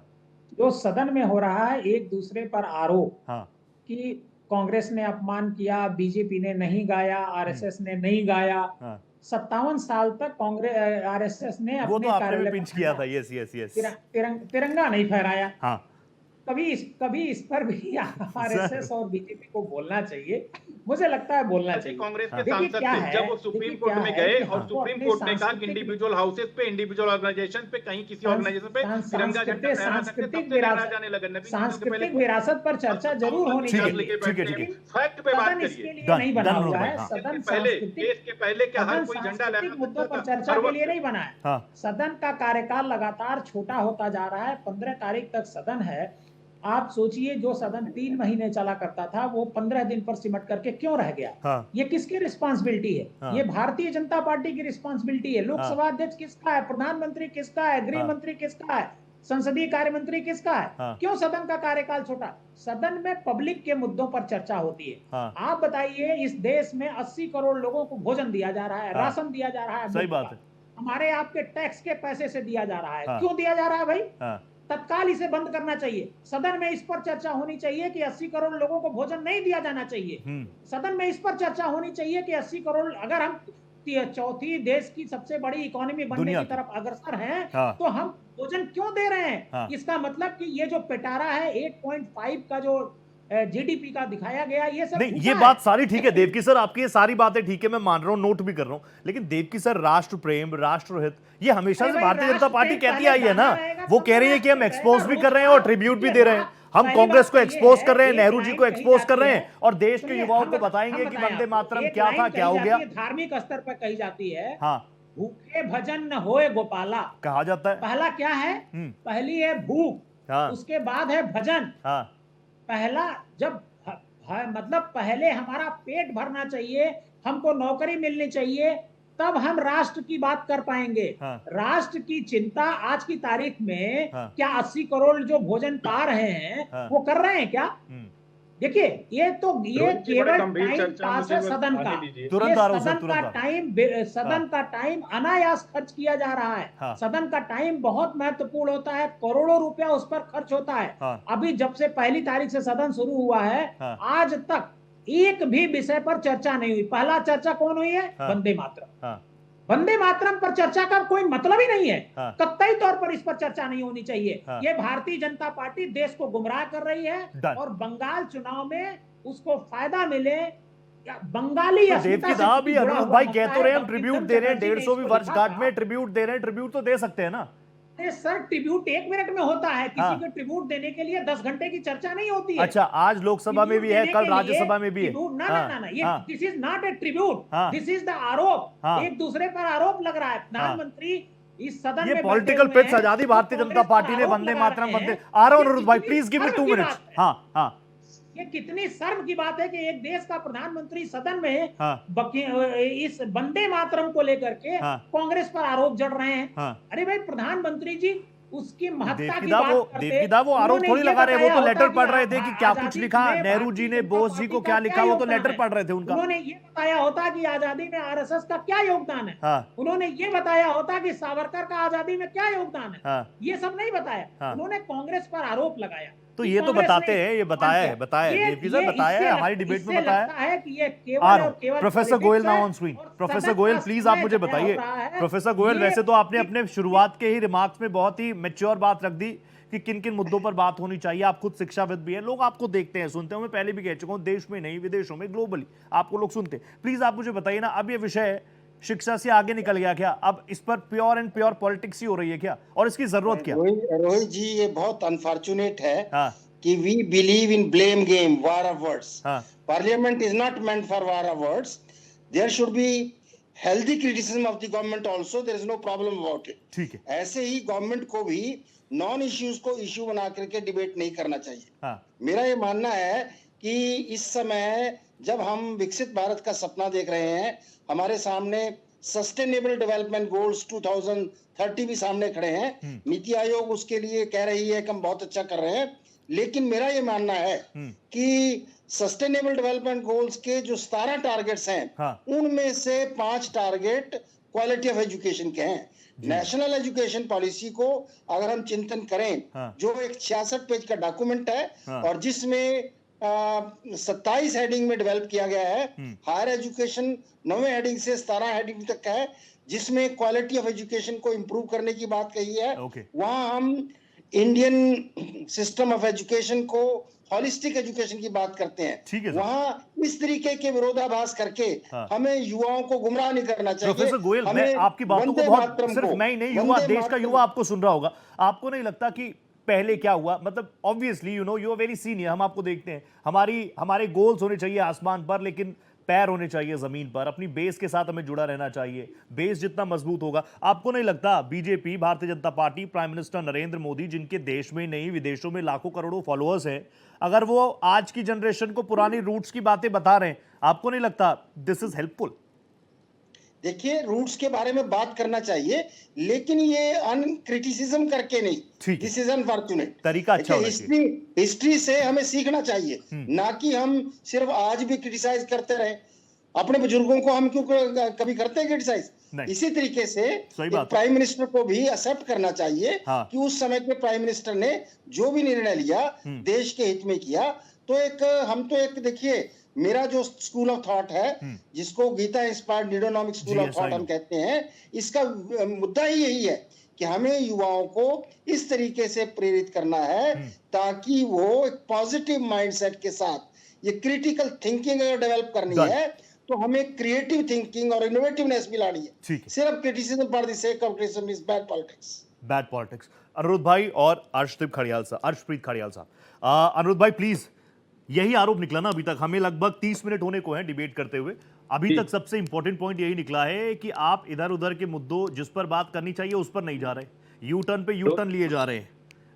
जो सदन में हो रहा है, एक दूसरे पर आरोप कि कांग्रेस ने अपमान किया, बीजेपी ने नहीं गाया, आरएसएस ने नहीं गाया। 57 साल तक कांग्रेस आरएसएस ने अपने कार्यालय पिंच किया था, यस, तिरंगा नहीं फहराया। कभी इस पर भी आरएसएस और बीजेपी को बोलना चाहिए, मुझे लगता है बोलना चाहिए। कांग्रेस के देखिए सांसद क्या थे है, जब वो सुप्रीम देखिए कोर्ट क्या में है गए कि और हमको सुप्रीम अपने कोर्ट ने कहा कि सांस्कृतिक इंडिविजुअल हाउसेस पे, इंडिविजुअल ऑर्गेनाइजेशन पे, कहीं किसी ऑर्गेनाइजेशन पे तिरंगा झंडा फहरा सकते, तब से लहरा जाने लगा। नबी सांस्कृतिक विरासत पर चर्चा जरूर होनी ठीक है, चाहिए। ठीक है, ठीक है। फैक्ट पे बात सदन इसके करिए। लिए नहीं बना हुआ है। हाँ। सदन पहले सांस्कृतिक देश के पहले क्या हर कोई झंडा लहरा सांस्कृतिक मुद्दों सकता पर था चर्चा हर के लिए वक्त। नहीं बना है। हाँ। सदन का कार्यकाल लगातार छोटा होता जा रहा है। 15 तारीख तक सदन है। आप सोचिए, जो सदन 3 महीने चला करता था वो 15 दिन पर सिमट करके क्यों रह गया? हाँ। ये किसकी रिस्पांसिबिलिटी है? हाँ। ये भारतीय जनता पार्टी की रिस्पांसिबिलिटी है। लोकसभा अध्यक्ष किसका है? प्रधानमंत्री किसका है? गृह मंत्री किसका है? संसदीय कार्य मंत्री किसका है? हाँ। क्यों सदन का कार्यकाल छोटा? सदन में पब्लिक के मुद्दों पर चर्चा होती है। हाँ। आप बताइए, इस देश में 80 करोड़ लोगों को भोजन दिया जा रहा है, हाँ। राशन दिया जा रहा है, सही मुफ्त बात का। है। हमारे आपके टैक्स के पैसे से दिया जा रहा है। हाँ। क्यों दिया जा रहा है भाई? हाँ। तत्काल इसे बंद करना चाहिए। सदन में इस पर चर्चा होनी चाहिए कि 80 करोड़ लोगों को भोजन नहीं दिया जाना चाहिए। सदन में इस पर चर्चा होनी चाहिए कि 80 करोड़, अगर हम चौथी देश की सबसे बड़ी इकोनॉमी बनने की तरफ अग्रसर हैं, हाँ। तो हम भोजन क्यों दे रहे हैं? हाँ। इसका मतलब कि ये जो पिटारा है 8.5 का जो जीडीपी का दिखाया गया, ये सब नहीं, झूठा ये है। बात सारी ठीक है देवकी सर, आपकी ये सारी बातें ठीक है, मैं मान रहा हूं, नोट भी कर रहा हूं, लेकिन देवकी सर, राष्ट्र प्रेम, राष्ट्रहित, ये हमेशा अरे से भाई, भारतीय जनता पार्टी राष्ट्र कहती प्रेम आई है ना। पहले जाना वो रहेगा, कह रही है कि हम तो एक्सपोज भी कर रहे हैं और ट्रिब्यूट भी दे रहे हैं। हम पहली कांग्रेस बात को ये एक्सपोज है, कर रहे हैं, एक नेहरू जी को लाइन एक्सपोज कही कर रहे जाती हैं और देश के सुनिए, युवाओं को हम बताएंगे कि बताएं वंदे आपको, मातरम एक क्या लाइन था, कही क्या हो जाती गया। है, धार्मिक स्तर पर कही जाती है, हाँ, भूखे भजन न होए गोपाला। कहा जाता है। पहला क्या है? पहली है भूख, हाँ। उसके बाद है भजन। हाँ। पहला जब मतलब पहले हमारा पेट भरना चाहिए, हमको नौकरी मिलनी चाहिए, तब हम राष्ट्र की बात कर पाएंगे। हाँ। राष्ट्र की चिंता आज की तारीख में हाँ। क्या 80 करोड़ जो भोजन पा रहे हैं हाँ। वो कर रहे हैं क्या? देखिए, ये केवल टाइम पास है सदन का। तुरंत आ रहा हूं सर, सदन का तुरंत आ रहा टाइम, सदन का टाइम अनायास खर्च किया जा रहा है। हाँ। सदन का टाइम बहुत महत्वपूर्ण होता है, करोड़ों रुपया उस पर खर्च होता है। हाँ। अभी जब से पहली तारीख से सदन शुरू हुआ है, हाँ। आज तक एक भी विषय पर चर्चा नहीं हुई। पहला चर्चा कौन हुई है? हाँ। वंदे मातरम। हाँ। वंदे मातरम पर चर्चा का कोई मतलब ही नहीं है। हाँ। कतई तौर पर इस पर चर्चा नहीं होनी चाहिए। हाँ। ये भारतीय जनता पार्टी देश को गुमराह कर रही है Done. और बंगाल चुनाव में उसको फायदा मिले, बंगाली तो अस्मिता देवकी से दा भी जुड़ा अनिरुद्ध हुआ भाई मसला कह तो रहे हैं, हम डॉक्टर ट्रिब्यूट प्रीतम दे रहे हैं, चटर्जी ने 150वीं इसको लिखा वर्षगांठ था। में ट्रिब्यूट दे रहे हैं, ट्रिब्यूट तो दे सकते हैं ना। अरे सर, ट्रिब्यूट 1 मिनट में होता है, किसी हाँ। को ट्रिब्यूट देने के लिए 10 घंटे की चर्चा नहीं होती है। अच्छा, आज लोकसभा में भी है, कल राज्यसभा में भी है। ना, ये this is not a tribute, हाँ। दिस इज द आरोप। हाँ। एक दूसरे पर आरोप लग रहा है। प्रधानमंत्री इस सदन ये में पॉलिटिकल बैठे हुए पिच हैं, आजादी तो भारतीय जनता कांग्रेस पर पार्टी ने आरोप वंदे लगा मातरम रहे वंदे हैं। आ रहा हूं ये अनिरुद्ध भाई, कितनी प्लीज गिव मी शर्म 2 की मिनट्स। बात है। हाँ। हाँ। ये कितनी शर्म की बात है कि एक देश का प्रधानमंत्री सदन में हाँ। इस वंदे मातरम को लेकर के हाँ। कांग्रेस पर आरोप जड़ रहे हैं। हाँ। अरे भाई, प्रधानमंत्री जी उसकी महत्ता की देवकीदा बात करते, देवकीदा वो आरोप उन्होंने थोड़ी ये लगा रहे, वो बताया तो होता लेटर कि पढ़ रहे थे कि क्या कुछ आजादी लिखा, में नेहरू जी ने, भारतीय बोस जनता जी को पार्टी क्या का लिखा, वो तो योगदान लेटर है। पढ़ रहे थे उनका। उन्होंने ये बताया होता कि आजादी में आरएसएस का क्या योगदान है। हाँ। उन्होंने ये बताया होता कि सावरकर का आजादी में क्या योगदान है। हाँ। ये सब नहीं बताया। हाँ। उन्होंने कांग्रेस पर आरोप लगाया। तो कि ये तो कांग्रेस बताते ने हैं, ये बताया है, बताया है, देवकी सर बताया है, हमारी डिबेट में बताया है कि ये केवल आ रहा और केवल हूं। प्रोफेसर पॉलिटिक्स गोयल नाउ है ऑन स्क्रीन। और प्रोफेसर सदन गोयल का प्लीज आप समय मुझे ज़ाया बताइए। हो रहा है। प्रोफेसर गोयल, ये वैसे तो आपने अपने शुरुआत के ही रिमार्क्स में बहुत ही मैच्योर बात रख दी कि किन किन मुद्दों पर बात होनी चाहिए। आप खुद शिक्षाविद भी हैं, लोग आपको देखते हैं, सुनते हैं। मैं पहले भी कह चुका हूं, देश में नहीं, विदेशों में, ग्लोबली आपको लोग सुनते हैं। प्लीज आप मुझे बताइए ना, अब ये विषय शिक्षा से आगे निकल गया क्या? अब इस पर प्योर एंड प्योर पॉलिटिक्स ही हो रही है क्या, और इसकी जरूरत क्या? रोहित जी, ये बहुत अनफॉर्चुनेट है हाँ। कि we believe in blame game, war of words. हाँ। Parliament is not meant for war of words. There should be healthy criticism of the government also. There is no problem about it. ठीक है। ऐसे ही government को भी non issues को issue बना करके debate नहीं करना चाहिए। हाँ। मेरा ये मानना है कि इस समय जब हम विकसित भारत का सपना देख रहे हैं, हमारे सामने सस्टेनेबल डेवलपमेंट गोल्स 2030 भी सामने खड़े हैं। नीति आयोग उसके लिए कह रही है कि हम बहुत अच्छा कर रहे हैं, लेकिन मेरा ये मानना है कि सस्टेनेबल डेवलपमेंट गोल्स के जो 17 टारगेट्स हैं, हाँ। उनमें से 5 टारगेट क्वालिटी ऑफ एजुकेशन के हैं। नेशनल एजुकेशन पॉलिसी को अगर हम चिंतन करें, हाँ। जो एक 66 पेज का डॉक्यूमेंट है, हाँ। और जिसमें 27 हेडिंग में डेवलप किया गया है। हायर एजुकेशन 9वें हेडिंग से 17 हेडिंग तक है, जिसमें क्वालिटी ऑफ एजुकेशन को इंप्रूव करने की बात कही है। Okay. वहां हम इंडियन सिस्टम ऑफ एजुकेशन को हॉलिस्टिक एजुकेशन की बात करते ठीक है हैं, सर। वहां इस तरीके के विरोधाभास करके हमें युवाओं को गुमराह नहीं करना चाहिए। प्रोफेसर गोयल, मैं हमें आपकी बातों को वंदे बहुत, मातरम सिर्फ को, मैं ही नहीं, युवा, वंदे देश का मातरम- युवा आपको सुन रहा होगा। आपको नहीं लगता कि पहले क्या हुआ, मतलब obviously you are very senior, हम आपको देखते हैं, हमारे गोल्स होने चाहिए आसमान पर, लेकिन पैर होने चाहिए जमीन पर। अपनी बेस के साथ हमें जुड़ा रहना चाहिए। बेस जितना मजबूत होगा, आपको नहीं लगता बीजेपी, भारतीय Janata party, prime minister Narendra Modi, जिनके देश में नहीं विदेशों में लाखों करोड़ों फॉलोअर्स हैं, अगर वो आज की जनरेशन को पुरानी रूट्स की बातें बता रहे हैं, आपको नहीं लगता दिस इज हेल्पफुल? देखिए, रूट्स के बारे में बात करना चाहिए, लेकिन ये अनक्रिटिसिज्म करके नहीं। ठीक है। This is unfortunate. तरीका अच्छा होना चाहिए। हिस्ट्री से हमें सीखना चाहिए, ना कि हम सिर्फ आज भी क्रिटिसाइज करते रहे। अपने बुजुर्गों को हम क्यों कभी करते हैं क्रिटिसाइज? इसी तरीके से सही बात है। प्राइम मिनिस्टर को भी एक्सेप्ट करना चाहिए हाँ। कि उस समय के प्राइम मिनिस्टर ने जो भी निर्णय लिया देश के हित में किया। तो एक देखिए, मेरा जो स्कूल ऑफ थॉट है, जिसको Gita inspired needonomic school of thought हम कहते हैं, इसका मुद्दा ही यही है कि हमें युवाओं को इस तरीके से प्रेरित करना है ताकि वो एक पॉजिटिव माइंडसेट के साथ ये क्रिटिकल थिंकिंग अगर डेवलप करनी है तो हमें क्रिएटिव थिंकिंग और इनोवेटिवनेस भी लानी है। सिर्फ criticism for the sake of criticism is bad politics. Bad politics. Anirudh भाई और अर्शप्रीत खड़ियाल साहब, अनिरुद्ध भाई प्लीज, यही आरोप निकला ना अभी तक, हमें लगभग 30 मिनट होने को हैं डिबेट करते हुए, अभी तक सबसे इंपॉर्टेंट पॉइंट यही निकला है कि आप इधर उधर के मुद्दों जिस पर बात करनी चाहिए उस पर नहीं जा रहे, यू टर्न पे यू टर्न लिए जा रहे हैं,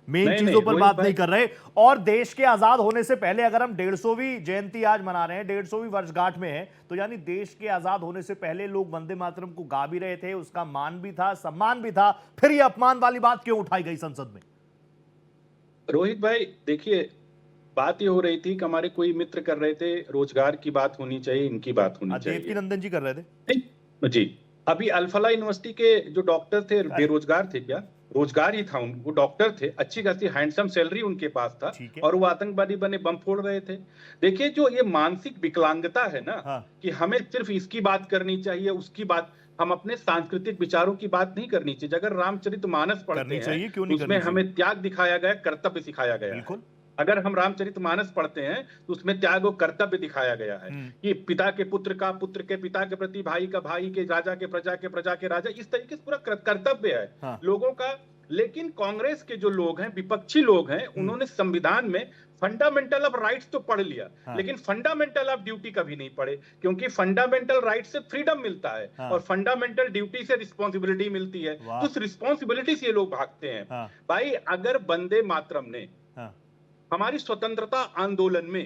मेन चीजों पर बात नहीं कर रहे। और देश के आजाद होने से पहले, अगर हम 150वीं जयंती आज मना रहे हैं, 150वीं वर्षगांठ में है, तो यानी देश के आजाद होने से पहले लोग वंदे मातरम को गा भी रहे थे, उसका मान भी था, सम्मान भी था, फिर ये अपमान वाली बात क्यों उठाई गई संसद में? रोहित भाई देखिए, बात ये हो रही थी कि हमारे कोई मित्र कर रहे थे, रोजगार की बात होनी चाहिए, इनकी बात होनी चाहिए। देवकी नंदन जी कर रहे थे जी। अभी अल्फला यूनिवर्सिटी के जो डॉक्टर थे बेरोजगार थे, क्या रोजगार ही था वो डॉक्टर थे, अच्छी खासी हैंडसम सैलरी उनके पास था, और वो आतंकवादी बने बम फोड़ रहे थे। देखिए, जो ये मानसिक विकलांगता है ना, कि हमें सिर्फ इसकी बात करनी चाहिए, उसकी बात, हम अपने सांस्कृतिक विचारों की बात नहीं करनी चाहिए। अगर रामचरितमानस पढ़ते हैं तो उसमें हमें त्याग दिखाया गया, कर्तव्य सिखाया गया है। अगर हम रामचरितमानस पढ़ते हैं तो उसमें त्याग और कर्तव्य दिखाया गया है कि पिता के पुत्र का, पुत्र के पिता के प्रति, भाई का भाई के, राजा के प्रजा के, प्रजा के राजा, इस तरीके से पूरा कर्तव्य है लोगों का। लेकिन कांग्रेस के जो लोग हैं, विपक्षी लोग हैं, उन्होंने संविधान में फंडामेंटल ऑफ राइट्स तो पढ़ लिया, लेकिन फंडामेंटल ऑफ ड्यूटी कभी नहीं पढ़े, क्योंकि फंडामेंटल राइट से फ्रीडम मिलता है और फंडामेंटल ड्यूटी से रिस्पॉन्सिबिलिटी मिलती है। तो उस रिस्पॉन्सिबिलिटी से ये लोग भागते हैं। भाई, अगर वंदे मातरम ने हमारी स्वतंत्रता आंदोलन में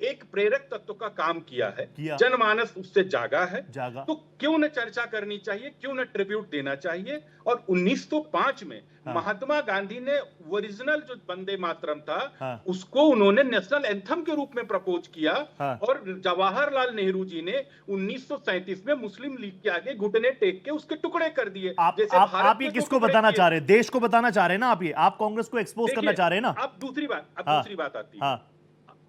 एक प्रेरक तत्व का काम किया है, जनमानस उससे जागा है, तो क्यों न चर्चा करनी चाहिए, क्यों न ट्रिब्यूट देना चाहिए। और 1905 में महात्मा गांधी ने ओरिजिनल जो वंदे मातरम था उसको उन्होंने नेशनल एंथम के रूप में प्रपोज किया, और जवाहरलाल नेहरू जी ने 1937 में मुस्लिम लीग के आगे घुटने टेक के उसके टुकड़े कर दिए। आप ये किसको बताना चाह रहे हैं? देश को बताना चाह रहे हैं ना आप? ये आप कांग्रेस को एक्सपोज करना चाह रहे हैं ना? अब दूसरी बात आती है,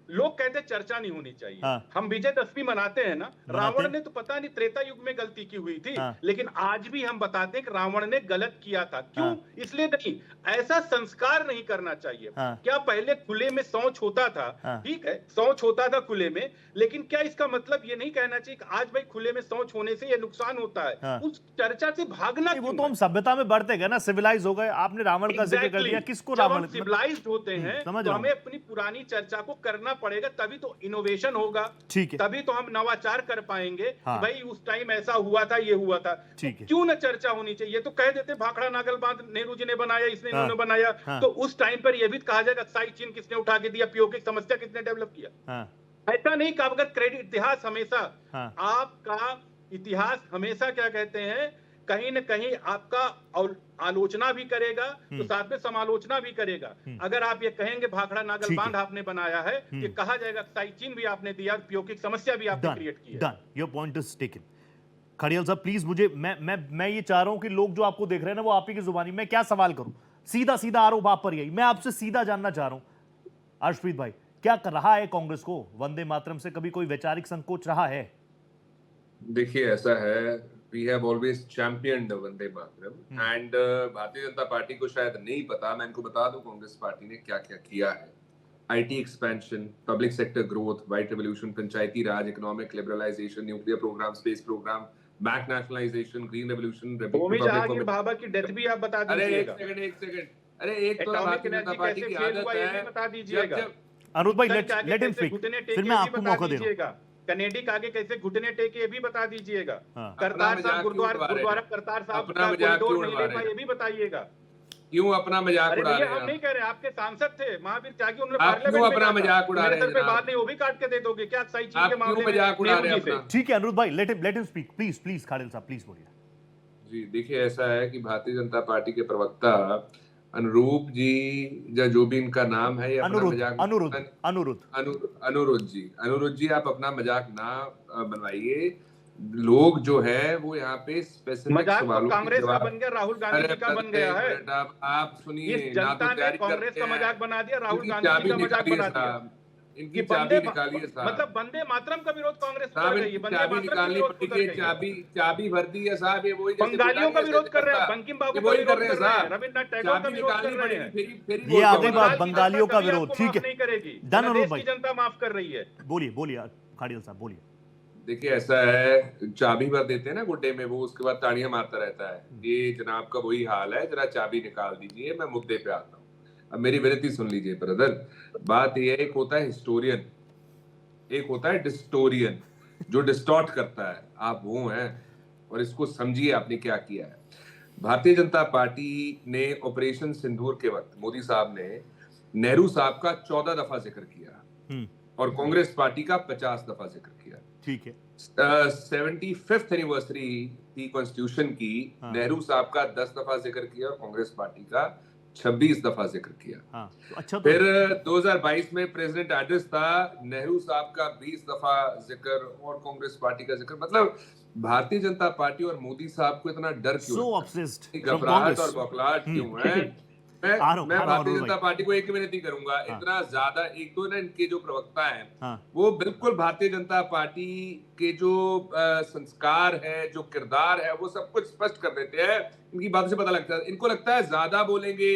लोग कहते हैं चर्चा नहीं होनी चाहिए। हम विजयदशमी मनाते हैं ना, रावण ने तो पता नहीं त्रेता युग में गलती की हुई थी, लेकिन आज भी हम बताते हैं कि रावण ने गलत किया था। क्यों? इसलिए नहीं, ऐसा संस्कार नहीं करना चाहिए। क्या पहले खुले में शौच होता था? ठीक है, शौच होता था खुले में, लेकिन क्या इसका मतलब ये नहीं कहना चाहिए कि आज भाई खुले में शौच होने से ये नुकसान होता है? उस चर्चा से भागना वो तो हम सभ्यता में बढ़ते गए ना, सिविलाइज हो गए। आपने रावण का जिक्र कर दिया, किसको रावण? सिविलाइज्ड होते हैं तो हमें अपनी पुरानी चर्चा को करना पड़ेगा, तभी तो इनोवेशन होगा, ठीक है, तभी तो हम नवाचार कर पाएंगे। भाई उस टाइम ऐसा हुआ था, ये हुआ था, ठीक है, क्यों ना चर्चा होनी चाहिए? ये तो कह देते भाखड़ा नागल बांध नेहरू जी ने बनाया, इसने इन्होंने बनाया, तो उस टाइम पर ये भी कहा जाएगा साई चीन किसने उठा के दिया, पीओके की समस्या किसने डेवलप किया? ऐसा नहीं कहा। अगर क्रेडिट, इतिहास हमेशा आपका, इतिहास हमेशा क्या कहते हैं, कहीं न कहीं आपका आलोचना भी करेगा तो साथ में समालोचना भी करेगा। अगर आप ये कहेंगे भाखड़ा नागल बांध आपने बनाया है, ये कहा जाएगा साई चीन भी आपने दिया, पीओके की समस्या भी आपने क्रिएट की है। Done, your point is taken. Khadiyal साहब प्लीज, मुझे मैं ये चाह रहा हूं कि लोग जो आपको देख रहे हैं ना, वो आप ही की जुबानी में क्या सवाल करूं, सीधा सीधा आरोप आप पर यही, मैं आपसे सीधा जानना चाह रहा हूं अर्शप्रीत भाई, क्या कर रहा है कांग्रेस को वंदे मातरम से कभी कोई वैचारिक संकोच रहा है? देखिए, ऐसा है, We have always championed Vande Mataram and भारतीय जनता पार्टी को शायद नहीं पता, मैं इनको बता दूं कांग्रेस पार्टी ने क्या क्या किया है। IT expansion, public sector growth, white revolution, Panchayati Raj, economic liberalization, nuclear program, space program, bank nationalization, green revolution, Homi Jahangir Bhabha की डेथ भी आप बता दीजिएगा। एक सेकंड, अरे एक तो भारतीय जनता पार्टी की आदत है, बता दीजिएगा। अनुरोध भाई, लेट हिम स्पीक, फिर मैं आपको मौका दे रहा हूं। कनेडिक आगे कैसे घुटने टेके ये भी बता दीजिएगा। हाँ। करतार साहब गुरुद्वारा करतार साहब का कॉरिडोर नहीं ले पाए ये भी बताइएगा। क्यों अपना मजाक उड़ा रहे हैं? हम नहीं कह रहे, आपके सांसद थे महावीर त्यागी, उन्होंने आप क्यों अपना मजाक उड़ा रहे हैं? पे बात नहीं, वो भी काट के दे दोगे क्या? सही चीज के मामले में मजाक उड़ा रहे हैं? ठीक है अनुरोध भाई, लेट हिम स्पीक प्लीज, खाड़िल साहब प्लीज बोलिए। जी देखिए, ऐसा है कि भारतीय जनता पार्टी के प्रवक्ता अनुरूप जी या जो भी इनका नाम है, अनुरुद्ध जी, आप अपना मजाक ना बनवाइए। लोग जो है वो यहाँ पे स्पेसिफिक सवालों कांग्रेस का बन गया, राहुल गांधी का बन गया है। आप सुनिए, जनता ने कांग्रेस का मजाक बना दिया, राहुल गांधी का मजाक बना दिया। इनकी चाबी निकालिए साहब। मतलब वंदे मातरम का विरोध कांग्रेस कर रही है, चाबी निकालनी पड़ेगी, चाबी भर दी है साहब। ये वही बंगालियों का विरोध कर रहे हैं, बंकिम बाबू का विरोध कर रहे हैं, रविन्द्रनाथ टैगोर का विरोध कर रहे हैं। ये आगे बात बंगालियों का विरोध, ठीक है, नहीं करेगी, डन अनुरोध भाई, जनता माफ कर रही है। बोलिए खाड़िल साहब बोलिए। देखिए ऐसा है, चाबी भर देते हैं ना गुड्डे में, वो उसके बाद ताड़ियां मारता रहता है। ये जनाब का वही हाल है, जरा चाबी निकाल दीजिए, मैं मुद्दे पे आता हूँ। अब मेरी विनती सुन लीजिए ब्रदर, बात ये एक होता है हिस्टोरियन, एक होता है डिस्टोरियन, जो डिस्टॉर्ट करता है। आप वो हैं, और इसको समझिए आपने क्या किया है। भारतीय जनता पार्टी ने ऑपरेशन सिंदूर के वक्त मोदी साहब ने नेहरू साहब का 14 दफा जिक्र किया और कांग्रेस पार्टी का 50 दफा जिक्र किया। ठीक है। 75th एनिवर्सरी थी कॉन्स्टिट्यूशन की, नेहरू साहब का 10 दफा जिक्र किया और कांग्रेस पार्टी का 26 दफा जिक्र किया। तो अच्छा, फिर 2022 में प्रेसिडेंट एड्रेस था, नेहरू साहब का 20 दफा जिक्र और कांग्रेस पार्टी का जिक्र। मतलब भारतीय जनता पार्टी और मोदी साहब को इतना डर क्यों, घबराहट और बौखलाहट क्यों है? मैं भारतीय जनता पार्टी को एक विनती करूंगा, इतना ज्यादा एक तो ना इनके जो प्रवक्ता हैं वो बिल्कुल भारतीय जनता पार्टी के जो संस्कार है, जो किरदार है, वो सब कुछ स्पष्ट कर देते हैं। इनकी बातों से पता लगता है, इनको लगता है ज्यादा बोलेंगे,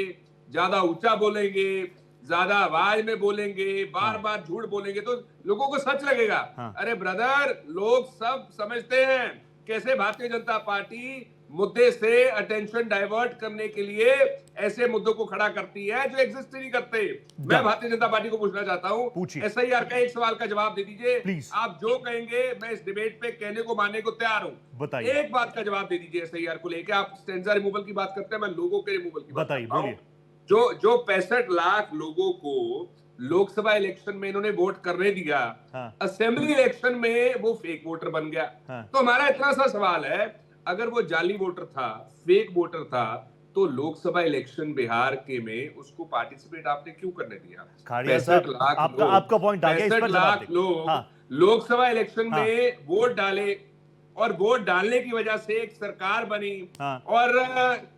ज्यादा ऊंचा बोलेंगे, ज्यादा आवाज में बोलेंगे, बार बार झूठ बोलेंगे तो लोगों को सच लगेगा। अरे ब्रदर, लोग सब समझते हैं कैसे भारतीय जनता पार्टी मुद्दे से अटेंशन डाइवर्ट करने के लिए ऐसे मुद्दों को खड़ा करती है जो एग्जिस्ट नहीं करते। मैं भारतीय जनता पार्टी को पूछना चाहता हूं, SIR का एक सवाल का जवाब दे दीजिए। आप जो कहेंगे मैं इस डिबेट पे कहने को मानने को तैयार हूं। एक बात का जवाब दे दीजिए SIR को लेकर। आप स्टेंजा रिमूवल की बात करते हैं, मैं लोगों के रिमूवल की बात करता हूं। जो 65 लाख लोगों को लोकसभा इलेक्शन में इन्होंने वोट करने दिया, असेंबली इलेक्शन में वो फेक वोटर बन गया। तो हमारा इतना सा सवाल है, अगर वो जाली वोटर था, फेक वोटर था, तो लोकसभा इलेक्शन बिहार के में उसको पार्टिसिपेट आपने क्यों करने दिया? 65 लाख आपका पॉइंट आ गया, इस पर 65 लाख लोग लोकसभा इलेक्शन में वोट डाले और वोट डालने की वजह से एक सरकार बनी। और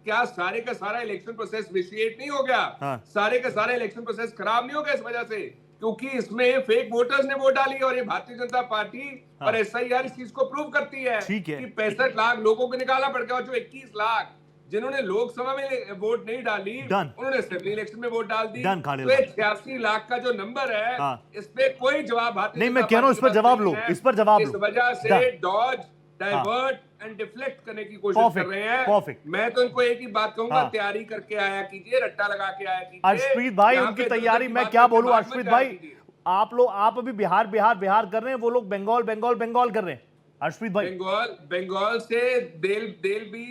क्या सारे का सारा इलेक्शन प्रोसेस विशिएट नहीं हो गया? सारे का सारा इलेक्शन प्रोसेस खराब नहीं हो गया इस वजह से? क्योंकि इसमें फेक वोटर्स ने वोट डाली और ये भारतीय जनता पार्टी और SIR इस चीज को प्रूव करती है कि 65 लाख लोगों को निकाला पड़ गया और जो 21 लाख जिन्होंने लोकसभा में वोट नहीं डाली उन्होंने असेंबली इलेक्शन में वोट डाल दी। तो 86 लाख का जो नंबर है, इस पे कोई जवाब भारतीय नहीं, मैं कह रहा हूं इस पर जवाब लो, इस पर जवाब लो। इस वजह से डॉज, डाइवर्ट एंड डिफ्लेक्ट करने की कोशिश कर रहे हैं। मैं तो इनको एक ही बात कहूंगा, तैयारी करके आया कीजिए, रट्टा लगा के आया कीजिए। अर्शप्रीत भाई, उनकी तैयारी मैं क्या बोलूं। अर्शप्रीत भाई, आप अभी बिहार कर रहे हैं, वो लोग बंगाल कर रहे हैं। अर्शप्रीत भाई, बंगाल से देल भी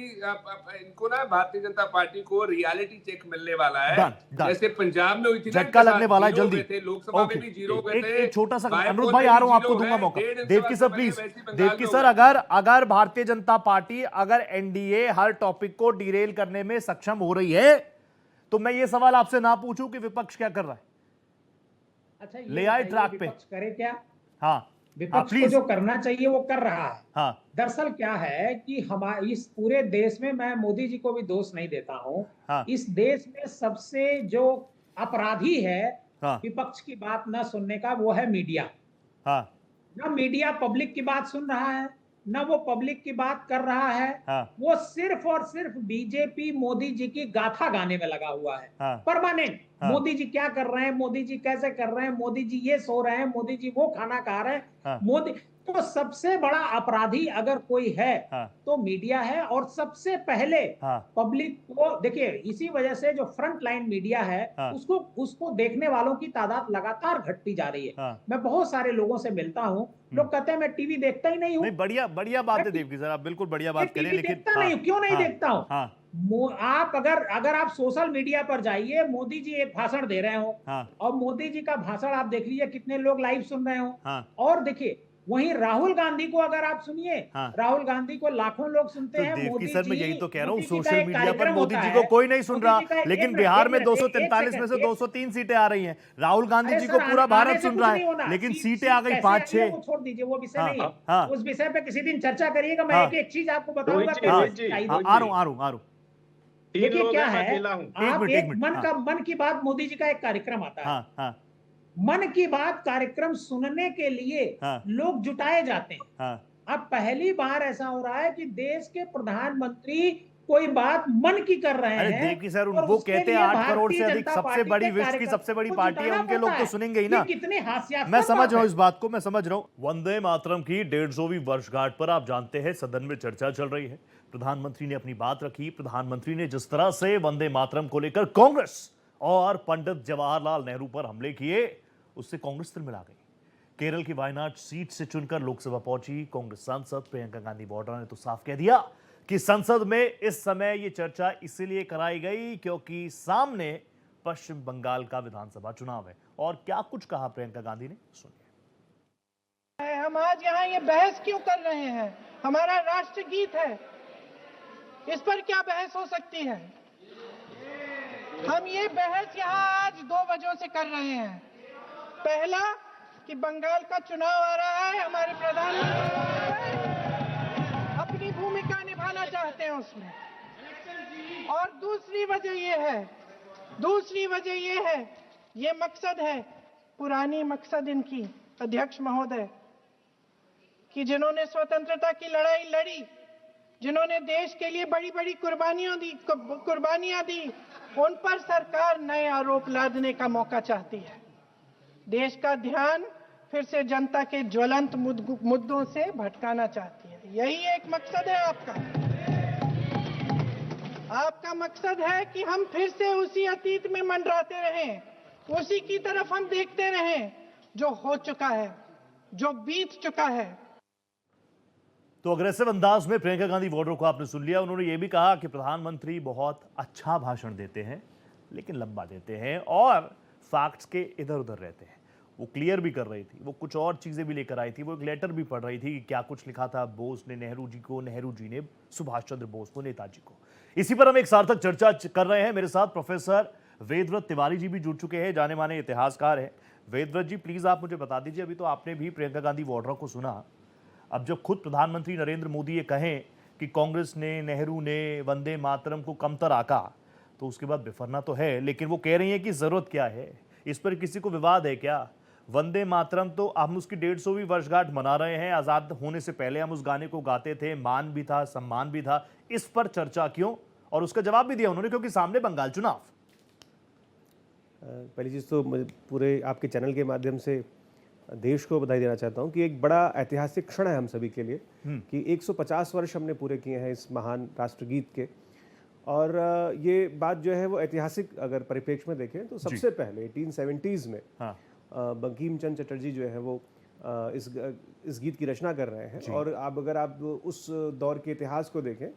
इनको ना भारतीय जनता पार्टी को रियलिटी चेक मिलने वाला है। जैसे पंजाब में हुई थी, झटका लगने वाला है जल्दी। लोकसभा में भी जीरो गए थे। एक छोटा सा अनुरोध भाई, आ रहा हूं, आपको दूंगा मौका। Devaki sir please, Devaki sir, अगर भारतीय जनता पार्टी, अगर NDA हर टॉपिक को डिरेल करने में सक्षम हो रही है, तो मैं ये सवाल आपसे ना पूछूं कि विपक्ष क्या कर रहा है? अच्छा, ले आए ट्रैक पे, करे क्या? हाँ, विपक्ष को जो करना चाहिए वो कर रहा है। हाँ। दरअसल क्या है कि हमारे इस पूरे देश में, मैं मोदी जी को भी दोष नहीं देता हूँ, इस देश में सबसे जो अपराधी है विपक्ष की बात न सुनने का, वो है मीडिया। ना मीडिया पब्लिक की बात सुन रहा है, न वो पब्लिक की बात कर रहा है। वो सिर्फ और सिर्फ बीजेपी मोदी जी की गाथा गाने में लगा हुआ है। परमानेंट मोदी जी क्या कर रहे हैं, मोदी जी कैसे कर रहे हैं, मोदी जी ये सो रहे हैं, मोदी जी वो खाना खा रहे हैं। मोदी तो सबसे बड़ा अपराधी अगर कोई है तो मीडिया है। और सबसे पहले पब्लिक को देखिए, इसी वजह से जो फ्रंट लाइन मीडिया है उसको देखने वालों की तादाद लगातार घटती जा रही है। मैं बहुत सारे लोगों से मिलता हूं, लोग कहते हैं मैं टीवी देखता ही नहीं हूं। बढ़िया बढ़िया बात है देवकी सर, आप बिल्कुल बढ़िया बात करें, लेकिन देखता नहीं हूं। क्यों नहीं देखता हूं? आप अगर आप सोशल मीडिया पर जाइए, मोदी जी एक भाषण दे रहे हो और मोदी जी का भाषण आप देख लीजिए कितने लोग लाइव सुन रहे हो। और देखिए वहीं राहुल गांधी को अगर आप सुनिए, राहुल गांधी को लाखों लोग सुनते हैं। मोदी सर, मैं यही तो कह रहा हूँ, सोशल मीडिया पर मोदी जी को कोई नहीं सुन रहा, लेकिन बिहार में 243 में से 203 सीटें आ रही हैं। राहुल गांधी जी को पूरा भारत सुन रहा है, लेकिन सीटें आ गई 5-6। छोड़ दीजिए, वो विषय नहीं है। उस विषय पे किसी दिन चर्चा करिएगा। मैं एक चीज आपको बताऊंगा। आ रहा हूँ। देखिए क्या है, आप एक मन की बात, मोदी जी का एक कार्यक्रम आता है, मन की बात कार्यक्रम सुनने के लिए लोग जुटाए जाते हैं। अब पहली बार ऐसा हो रहा है कि देश के प्रधानमंत्री कोई बात मन की कर रहे हैं। देवकी सर, वो कहते हैं 8 करोड़ से अधिक सबसे बड़ी विश्व की सबसे बड़ी पार्टी है, उनके लोग तो सुनेंगे ही ना। कितने हास्यास्पद। मैं समझ रहा हूँ इस बात को, मैं समझ रहा हूँ। वंदे मातरम की 150वीं वर्षगांठ पर आप जानते हैं सदन में चर्चा चल रही है। प्रधानमंत्री ने अपनी बात रखी। प्रधानमंत्री ने जिस तरह से वंदे मातरम को लेकर कांग्रेस और पंडित जवाहरलाल नेहरू पर हमले किए, उससे कांग्रेस तिलमिला गई। केरल की वायनाड सीट से चुनकर लोकसभा पहुंची कांग्रेस सांसद प्रियंका गांधी वाड्रा ने तो साफ कह दिया कि संसद में इस समय ये चर्चा इसलिए कराई गई क्योंकि सामने पश्चिम बंगाल का विधानसभा चुनाव है। और क्या कुछ कहा प्रियंका गांधी ने, सुनिए। हम आज यहाँ ये बहस क्यों कर रहे हैं? हमारा राष्ट्रगीत है, इस पर क्या बहस हो सकती है? हम ये बहस यहाँ आज 2 वजहों से कर रहे हैं। पहला कि बंगाल का चुनाव आ रहा है, हमारे प्रधानमंत्री अपनी भूमिका निभाना चाहते हैं उसमें। और दूसरी वजह ये है, ये मकसद है, पुरानी मकसद इनकी, अध्यक्ष महोदय, कि जिन्होंने स्वतंत्रता की लड़ाई लड़ी, जिन्होंने देश के लिए बड़ी बड़ी कुर्बानियां दी, उन पर सरकार नए आरोप लादने का मौका चाहती है। देश का ध्यान फिर से जनता के ज्वलंत मुद्दों से भटकाना चाहती है। यही एक मकसद है आपका मकसद है कि हम फिर से उसी अतीत में मंडराते रहें, उसी की तरफ हम देखते रहें जो हो चुका है, जो बीत चुका है। तो अग्रेसिव अंदाज में प्रियंका गांधी वाड्रा को आपने सुन लिया। उन्होंने ये भी कहा कि प्रधानमंत्री बहुत अच्छा भाषण देते हैं, लेकिन लंबा देते हैं और फैक्ट्स के इधर उधर रहते हैं। वो क्लियर भी कर रही थी, वो कुछ और चीजें भी लेकर आई थी, वो एक लेटर भी पढ़ रही थी कि क्या कुछ लिखा था बोस ने नेहरू जी को, नेहरू जी ने सुभाष चंद्र बोस को, नेताजी को। इसी पर हम एक सार्थक चर्चा कर रहे हैं। मेरे साथ प्रोफेसर वेदव्रत तिवारी जी भी जुड़ चुके हैं, जाने माने इतिहासकार हैं। वेदव्रत जी, प्लीज आप मुझे बता दीजिए, अभी तो आपने भी प्रियंका गांधी वाड्रा को सुना, अब जब खुद प्रधानमंत्री नरेंद्र मोदी ये कहें कि कांग्रेस ने, नेहरू ने वंदे मातरम को कमतर आका, तो उसके बाद बिफरना तो है, लेकिन वो कह रही है कि जरूरत क्या है, इस पर किसी को विवाद है क्या? वंदे मातरम तो हम उसकी 150वीं वर्षगांठ मना रहे हैं, आजाद होने से पहले हम उस गाने को गाते थे, मान भी था, सम्मान भी था, इस पर चर्चा क्यों? और उसका जवाब भी दिया उन्होंने, क्योंकि सामने बंगाल चुनाव। पहली चीज तो पूरे आपके चैनल के माध्यम से देश को बधाई देना चाहता हूं कि एक बड़ा ऐतिहासिक क्षण है हम सभी के लिए कि 150 वर्ष हमने पूरे किए हैं इस महान राष्ट्रगीत के। और ये बात जो है वो ऐतिहासिक अगर परिप्रेक्ष्य में देखें तो सबसे पहले 1870s में बंकिम चंद्र चटर्जी जो है वो इस गीत की रचना कर रहे हैं। और अगर आप उस दौर के इतिहास को देखें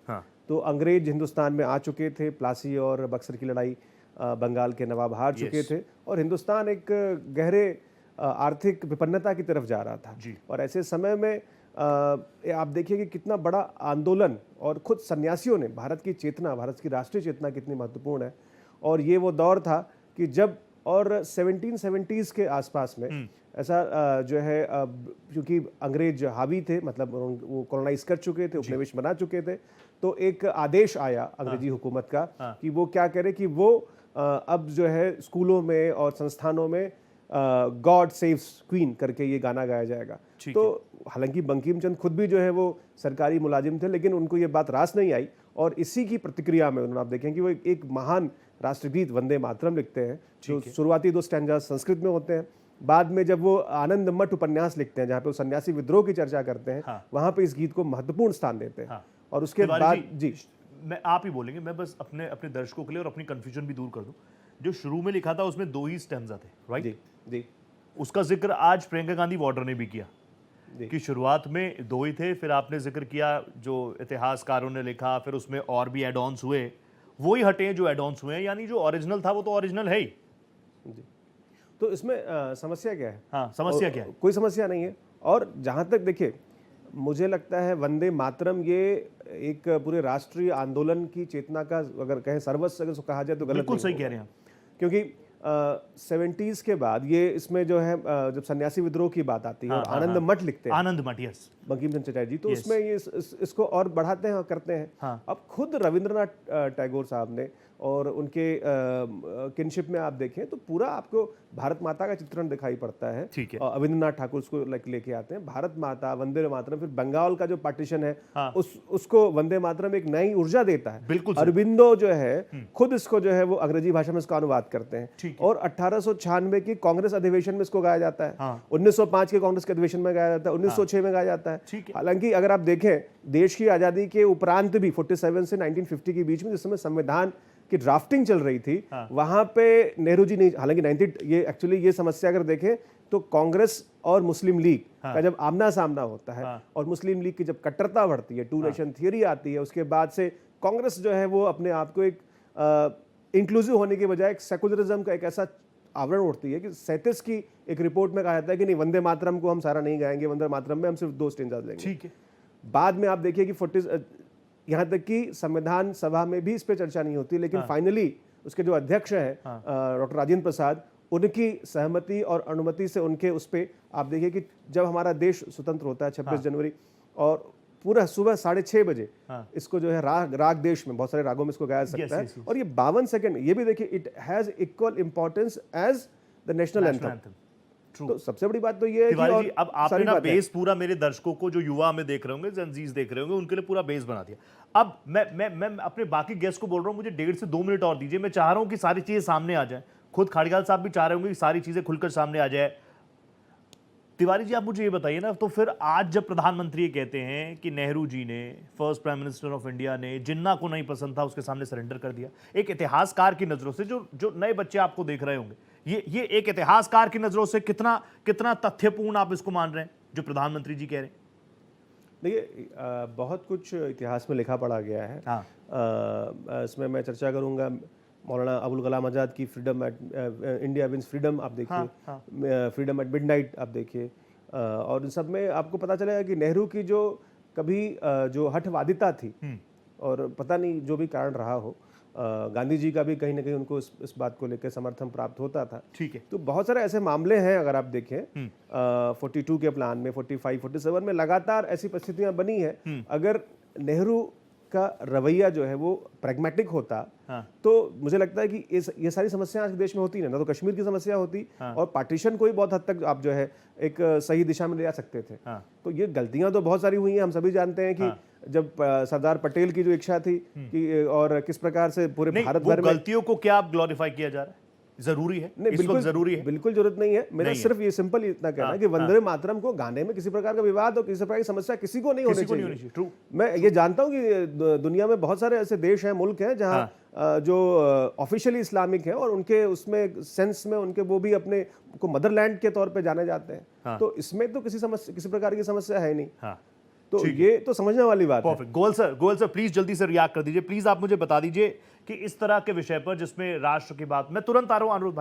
तो अंग्रेज हिंदुस्तान में आ चुके थे, प्लासी और बक्सर की लड़ाई बंगाल के नवाब हार चुके थे और हिंदुस्तान एक गहरे आर्थिक विपन्नता की तरफ जा रहा था। और ऐसे समय में आप देखिए कि कितना बड़ा आंदोलन और खुद सन्यासियों ने, भारत की चेतना, भारत की राष्ट्रीय चेतना कितनी महत्वपूर्ण है। और ये वो दौर था कि जब, और 1770s के आसपास में ऐसा जो है, क्योंकि अंग्रेज हावी थे, मतलब वो कॉलोनाइज कर चुके थे, उपनिवेश बना चुके थे, तो एक आदेश आया अंग्रेजी हुकूमत का कि वो क्या करे कि वो अब जो है स्कूलों में और संस्थानों में गॉड सेव्स क्वीन करके ये गाना गाया जाएगा। तो हालांकि बंकिम चंद्र खुद भी जो है वो सरकारी मुलाजिम थे, लेकिन उनको ये बात रास नहीं आई और इसी की प्रतिक्रिया में उन्होंने, आप देखें कि वो एक महान राष्ट्रगीत वंदे मातरम लिखते हैं, जो शुरुआती 2 स्टैंजा संस्कृत में होते हैं। बाद में जब वो आनंद मठ उपन्यास लिखते हैं, जहाँ पे वो सन्यासी विद्रोह की चर्चा करते हैं, वहां पे इस गीत को महत्वपूर्ण स्थान देते हैं। और उसके बाद जी मैं आप ही बोलेंगे, मैं बस अपने दर्शकों के लिए और अपनी कंफ्यूजन भी दूर कर दूं। जो शुरू में लिखा था उसमें 2 ही स्टैंजा थे, राइट? जी जी। उसका जिक्र आज प्रियंका गांधी वाड्रा ने भी किया कि शुरुआत में 2 ही थे, फिर आपने जिक्र किया जो इतिहासकारों ने लिखा, फिर उसमें और भी एड ऑन्स हुए, वो ही हटे जो एड ऑन्स हुए हैं, यानी जो ओरिजिनल था वो तो ओरिजिनल है ही। जी। तो इसमें समस्या क्या है? हाँ, समस्या क्या है? कोई समस्या नहीं है। और जहाँ तक देखिए, मुझे लगता है वंदे मातरम ये एक पूरे राष्ट्रीय आंदोलन की चेतना का, अगर कहें सर्वस्व अगर कहा जाए तो गलत बिल्कुल नहीं सही होगा। कह रहे हैं, क्योंकि 70s के बाद ये इसमें जो है जब सन्यासी विद्रोह की बात आती है और आनंद मठ लिखते हैं, आनंद मठ, यस, बंकिम चंद्र चटर्जी, तो उसमें ये इसको और बढ़ाते हैं और करते हैं। अब खुद रविंद्रनाथ टैगोर साहब ने और उनके किनशिप में आप देखें तो पूरा आपको भारत माता का चित्रण दिखाई पड़ता है। ठीक है। और अविंद्रनाथ ठाकुर उसको लेके आते हैं, भारत माता, वंदे मातरम, फिर बंगाल का जो पार्टीशन है उसको वंदे मातरम एक नई ऊर्जा देता है। बिल्कुल। अरबिंदो जो है खुद इसको जो है वो अंग्रेजी भाषा में इसका अनुवाद करते हैं और 1896 की कांग्रेस अधिवेशन में इसको गाया जाता है। 1905 के कांग्रेस के अधिवेशन में गाया जाता है, 1906 में गाया जाता है। हालांकि अगर आप देखें देश की आजादी के उपरांत भी 47 से 1950 के बीच में जिस समय संविधान की ड्राफ्टिंग चल रही थी, वहां पे नेहरू जी नहीं, हालांकि ये एक्चुअली ये समस्या अगर देखें तो कांग्रेस और मुस्लिम लीग का जब आमना सामना होता है और मुस्लिम लीग की जब कट्टरता बढ़ती है, 2 नेशन थियरी आती है, उसके बाद से कांग्रेस जो है वो अपने आप को एक इंक्लूसिव होने के बजाय एक सेकुलरिज्म का एक ऐसा आवरण उठती है कि 37 की एक रिपोर्ट में कहा जाता है कि नहीं, वंदे मातरम को हम सारा नहीं गाएंगे, वंदे मातरम में हम सिर्फ 2 स्टेंजास लेंगे। ठीक है। बाद में आप देखिए कि यहाँ तक कि संविधान सभा में भी इस पे चर्चा नहीं होती, लेकिन फाइनली उसके जो अध्यक्ष हैं डॉक्टर राजेंद्र प्रसाद, उनकी सहमति और अनुमति से उनके उस पे आप देखिए कि जब हमारा देश स्वतंत्र होता है 26 जनवरी, और पूरा सुबह 6:30 बजे इसको जो है राग देश में बहुत सारे रागों में इसको गाया सकता है। और ये 52 सेकंड, ये भी देखिए, it has equal importance as the national anthem. तो सबसे बड़ी बात तो ये है कि जी, अब आपने ना बेस पूरा मेरे दर्शकों को जो युवा में देख रहे होंगे, जनजीज देख रहे होंगे, उनके लिए पूरा बेस बना दिया। अब मैं अपने बाकी गेस्ट को बोल रहा हूं, मुझे 1.5 से 2 मिनट और दीजिए। मैं चाह रहा हूं कि सारी चीजें सामने आ जाए, खुद खाड़ीवाल साहब भी चाह रहे होंगे कि सारी चीजें खुलकर सामने आ जाए। तिवारी जी, आप मुझे ये बताइए ना, तो फिर आज जब प्रधानमंत्री ये कहते हैं कि नेहरू जी ने, first prime minister of India ने, जिन्ना को नहीं पसंद था उसके सामने सरेंडर कर दिया, एक इतिहासकार की नजरों से, जो नए बच्चे आपको देख रहे होंगे, ये एक इतिहासकार की नजरों से कितना तथ्यपूर्ण आप इसको मान रहे हैं जो प्रधानमंत्री जी कह रहे हैं? देखिए, बहुत कुछ इतिहास में लिखा पढ़ा गया है। इसमें मैं चर्चा करूंगा मौलाना अबुल कलाम आज़ाद की freedom at India wins freedom, आप देखिए, फ्रीडम एट मिडनाइट आप देखिए, और इन सब में आपको पता चलेगा कि नेहरू की जो कभी जो हठवादिता थी, और पता नहीं जो भी कारण रहा हो, गांधी जी का भी कहीं ना कहीं उनको इस बात को लेकर समर्थन प्राप्त होता था। ठीक है। तो बहुत सारे ऐसे मामले हैं, अगर आप देखें 42 के प्लान में, 45, 47 में लगातार ऐसी परिस्थितियां बनी है। अगर नेहरू का रवैया जो है वो प्रैग्मेटिक होता, तो मुझे लगता है कि ये सारी समस्याएं आज देश में होती ना तो कश्मीर की समस्या होती, और पार्टीशन को ही बहुत हद तक आप जो है एक सही दिशा में ले जा सकते थे। तो ये गलतियां तो बहुत सारी हुई हैं, हम सभी जानते हैं कि जब सरदार पटेल की जो इच्छा थी कि और किस प्रकार से पूरे भारत भर में, गलतियों को क्या ग्लोरीफाई किया जा रहा है? जरूरी है? नहीं, बिल्कुल जरूरी है, बिल्कुल जरूरत नहीं है। मेरा सिर्फ ये सिंपल इतना कहना है कि वंदे मातरम को गाने में किसी प्रकार का विवाद और किसी प्रकार की समस्या किसी को नहीं होनी चाहिए। मैं ये जानता हूं कि दुनिया में बहुत सारे ऐसे देश हैं, मुल्क हैं, जहां जो ऑफिशियली इस्लामिक हैं और उनके उसमें सेंस में उनके वो भी अपने को मदरलैंड के तौर पे जाने जाते हैं। तो इसमें तो किसी प्रकार की समस्या है नहीं। तो ये तो समझने वाली बात है। गोयल सर प्लीज जल्दी से रिएक्ट कर दीजिए। प्लीज आप मुझे बता दीजिए कि इस तरह के विषय पर जिसमें राष्ट्र की बात, मैं तुरंत आ रहा हूं अनिरुद्ध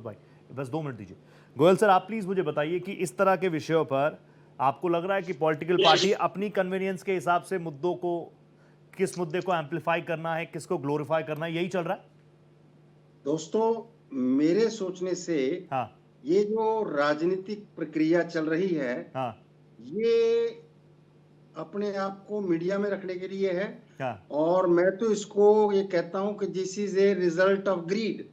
भाई, बस 2 मिनट दीजिए। गोयल सर, आप प्लीज मुझे बताइए कि इस तरह के विषयों पर आपको लग रहा है कि पॉलिटिकल पार्टी अपनी कन्वीनियंस के हिसाब से किस मुद्दे को एम्पलीफाई करना है, किसको ग्लोरीफाई करना है, यही चल रहा है? दोस्तों, मेरे सोचने से ये जो राजनीतिक प्रक्रिया चल रही है, ये अपने आप को मीडिया में रखने के लिए है। और मैं तो इसको ये कहता हूं कि this is a result of greed.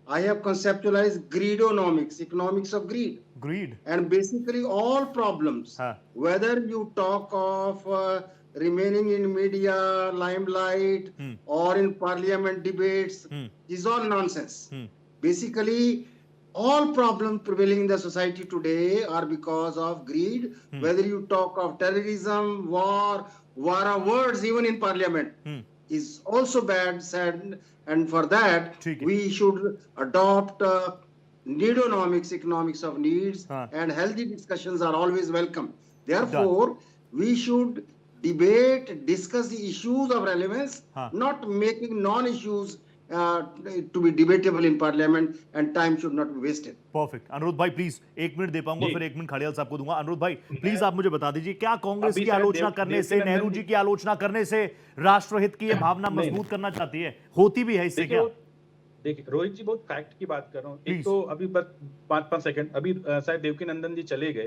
I have conceptualized greedonomics, economics of greed. Greed. And basically all problems, whether you talk of remaining in media limelight or in parliament debates, is all nonsense. Basically, all problems prevailing in the society today are because of greed. Whether you talk of terrorism, war of words, even in parliament, is also bad, sad, and for that we should adopt needonomics, economics of needs, and healthy discussions are always welcome. Therefore, we should debate, discuss the issues of relevance, not making non-issues to be debatable in parliament, and time should not be wasted. Perfect. Anuruddh भाई प्लीज 1 minute दे पाऊंगा, फिर 1 minute Khadiyal साहब को दूंगा। अनुरुद्ध भाई please आप मुझे बता दीजिए, क्या कांग्रेस की आलोचना करने से, नेहरू जी की आलोचना करने से राष्ट्रहित की ये भावना मजबूत करना चाहती है? होती भी है इससे क्या? देखिए रोहित जी, बहुत फैक्ट की बात कर रहा हूँ। एक तो अभी बस 5 सेकंड, अभी शायद देवकीनंदन जी चले गए,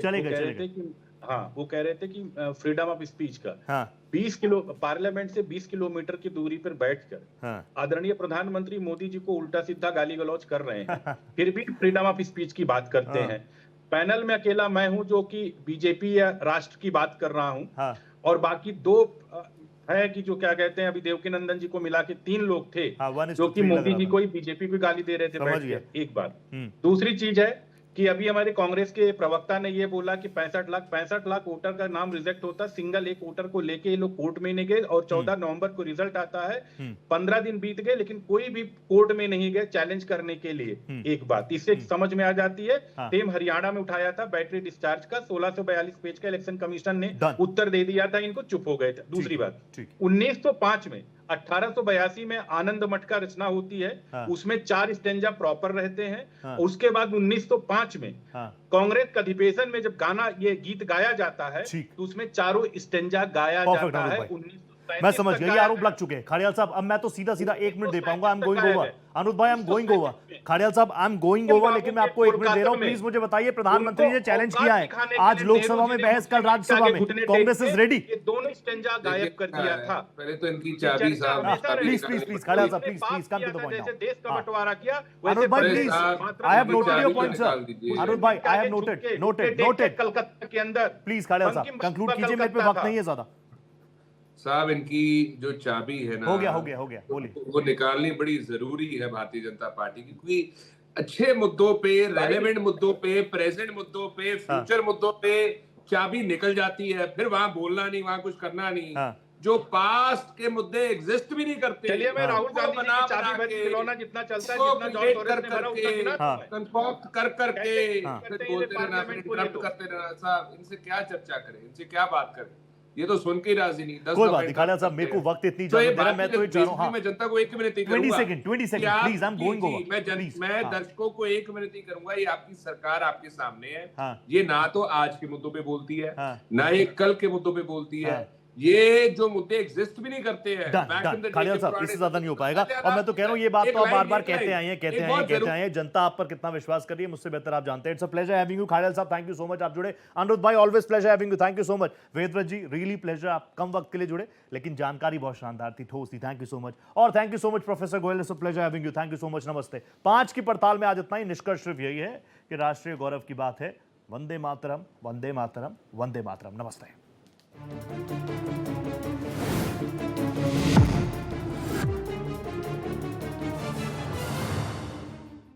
वो कह रहे थे कि फ्रीडम ऑफ स्पीच का 20 किलो पार्लियामेंट से 20 किलोमीटर की दूरी पर बैठकर आदरणीय प्रधानमंत्री मोदी जी को उल्टा सीधा गाली गलौज कर रहे हैं, फिर भी फ्रीडम ऑफ स्पीच की बात करते हैं। पैनल में अकेला मैं हूं जो कि बीजेपी या राष्ट्र की बात कर रहा हूं, और बाकी 2 है कि जो क्या कहते हैं, अभी देवकीनंदन जी को मिला के 3 लोग थे जो कि मोदी जी को ही, बीजेपी को गाली दे रहे थे बैठ के। एक बात। दूसरी चीज है कि अभी हमारे कांग्रेस के प्रवक्ता ने ये बोला कि 65 लाख वोटर का नाम रिजेक्ट होता, सिंगल एक वोटर को लेके ये लोग कोर्ट में नहीं गए, और 14 नवंबर को रिजल्ट आता है। 15 दिन बीत गए लेकिन कोई भी कोर्ट में नहीं गए चैलेंज करने के लिए। एक बात इससे समझ में आ जाती है। सेम हरियाणा में उठाया था बैटरी डिस्चार्ज का, 1642 पेज का इलेक्शन कमीशन ने उत्तर दे दिया था, इनको चुप हो गए थे। दूसरी बात, 1905 में 1882 में आनंद मठ का रचना होती है, उसमें 4 स्टेंजा प्रॉपर रहते हैं। उसके बाद 1905 में कांग्रेस का अधिवेशन में जब गाना, ये गीत गाया जाता है, तो उसमें 4 स्टेंजा गाया जाता है। मैं समझ गया, ये आरोप लग चुके हैं। खड़ियाल साहब अब मैं तो सीधा 1 मिनट दे पाऊंगा। I am going over. Anuruddh भाई I am going over. Khadiyal साहब आई एम गोइंग ओवर, लेकिन मैं आपको 1 मिनट दे रहा हूं। प्लीज मुझे बताइए, प्रधानमंत्री ने चैलेंज किया है, आज लोकसभा में बहस, कल राज्यसभा में, कांग्रेस इज रेडी। ये दोनों स्टेंजा गायब कर दिया था। पहले तो इनकी चाबी साहब, प्लीज खड़ियाल साहब please come to the point. देश का बंटवारा किया। अनुरुद्ध भाई please, I have noted your point sir. Anuruddh भाई आई हैव नोटेड। कलकत्ता के अंदर प्लीज खड़ियाल साहब कंक्लूड कीजिए, मेरे पे वक्त नहीं है ज्यादा। साहब इनकी जो चाबी है ना, हो गया बोलिए, वो निकालनी बड़ी जरूरी है भारतीय जनता पार्टी की, क्योंकि अच्छे मुद्दों पे, रेलेवेंट मुद्दों पे, प्रेजेंट मुद्दों पे, फ्यूचर मुद्दों पे चाबी निकल जाती है, फिर वहां बोलना नहीं, वहां कुछ करना नहीं। जो पास्ट के मुद्दे एग्जिस्ट भी नहीं करते। चलिए मैं राहुल गांधी जी की चाबी भर के खिलौना जितना चलता है, जितना जॉर्ज सोरोस ने भरा उतना गिना कंफर्म करके फिर बोलते रहना, फिर इंटरप्ट करते रहना। साहब इनसे क्या चर्चा करें, इनसे क्या बात करें, ये तो सुन के राजी नहीं। 10 कोई बात नहीं खड़ियाल साहब, मेरे को वक्त इतनी ज्यादा दे रहा है, मैं तो ये चाह रहा हूं। मैं जनता को 1 मिनट ही करूंगा। 20 second please, I am going over. मैं दर्शकों को 1 मिनट ही करूंगा। ये आपकी सरकार आपके सामने है, ये ना तो आज के मुद्दों पे बोलती है, ना ये कल के मुद्दों पे बोलती है। ये जो मुद्दे एग्जिस्ट भी नहीं करते हैं। खड़ियाल साहब इससे ज्यादा नहीं हो पाएगा, और मैं तो कह रहा हूं ये बात तो आप बार-बार कहते आए हैं, जनता आप पर कितना विश्वास कर रही है मुझसे बेहतर आप जानते हैं। It's a pleasure having you Khadiyal साहब, थैंक यू सो मच आप जुड़े। अनुरुद्ध भाई always pleasure having you, thank you so much. Vedvrat ji really pleasure, आप कम वक्त के लिए जुड़े लेकिन जानकारी बहुत शानदार थी, ठोस थी, थैंक यू सो मच। और thank you so much professor Goyal, it's a pleasure having you, thank you so much, नमस्ते। 5 की पड़ताल में आज इतना ही। निष्कर्ष सिर्फ यही है कि राष्ट्रीय गौरव की बात है, वंदे मातरम, वंदे मातरम, वंदे मातरम। नमस्ते।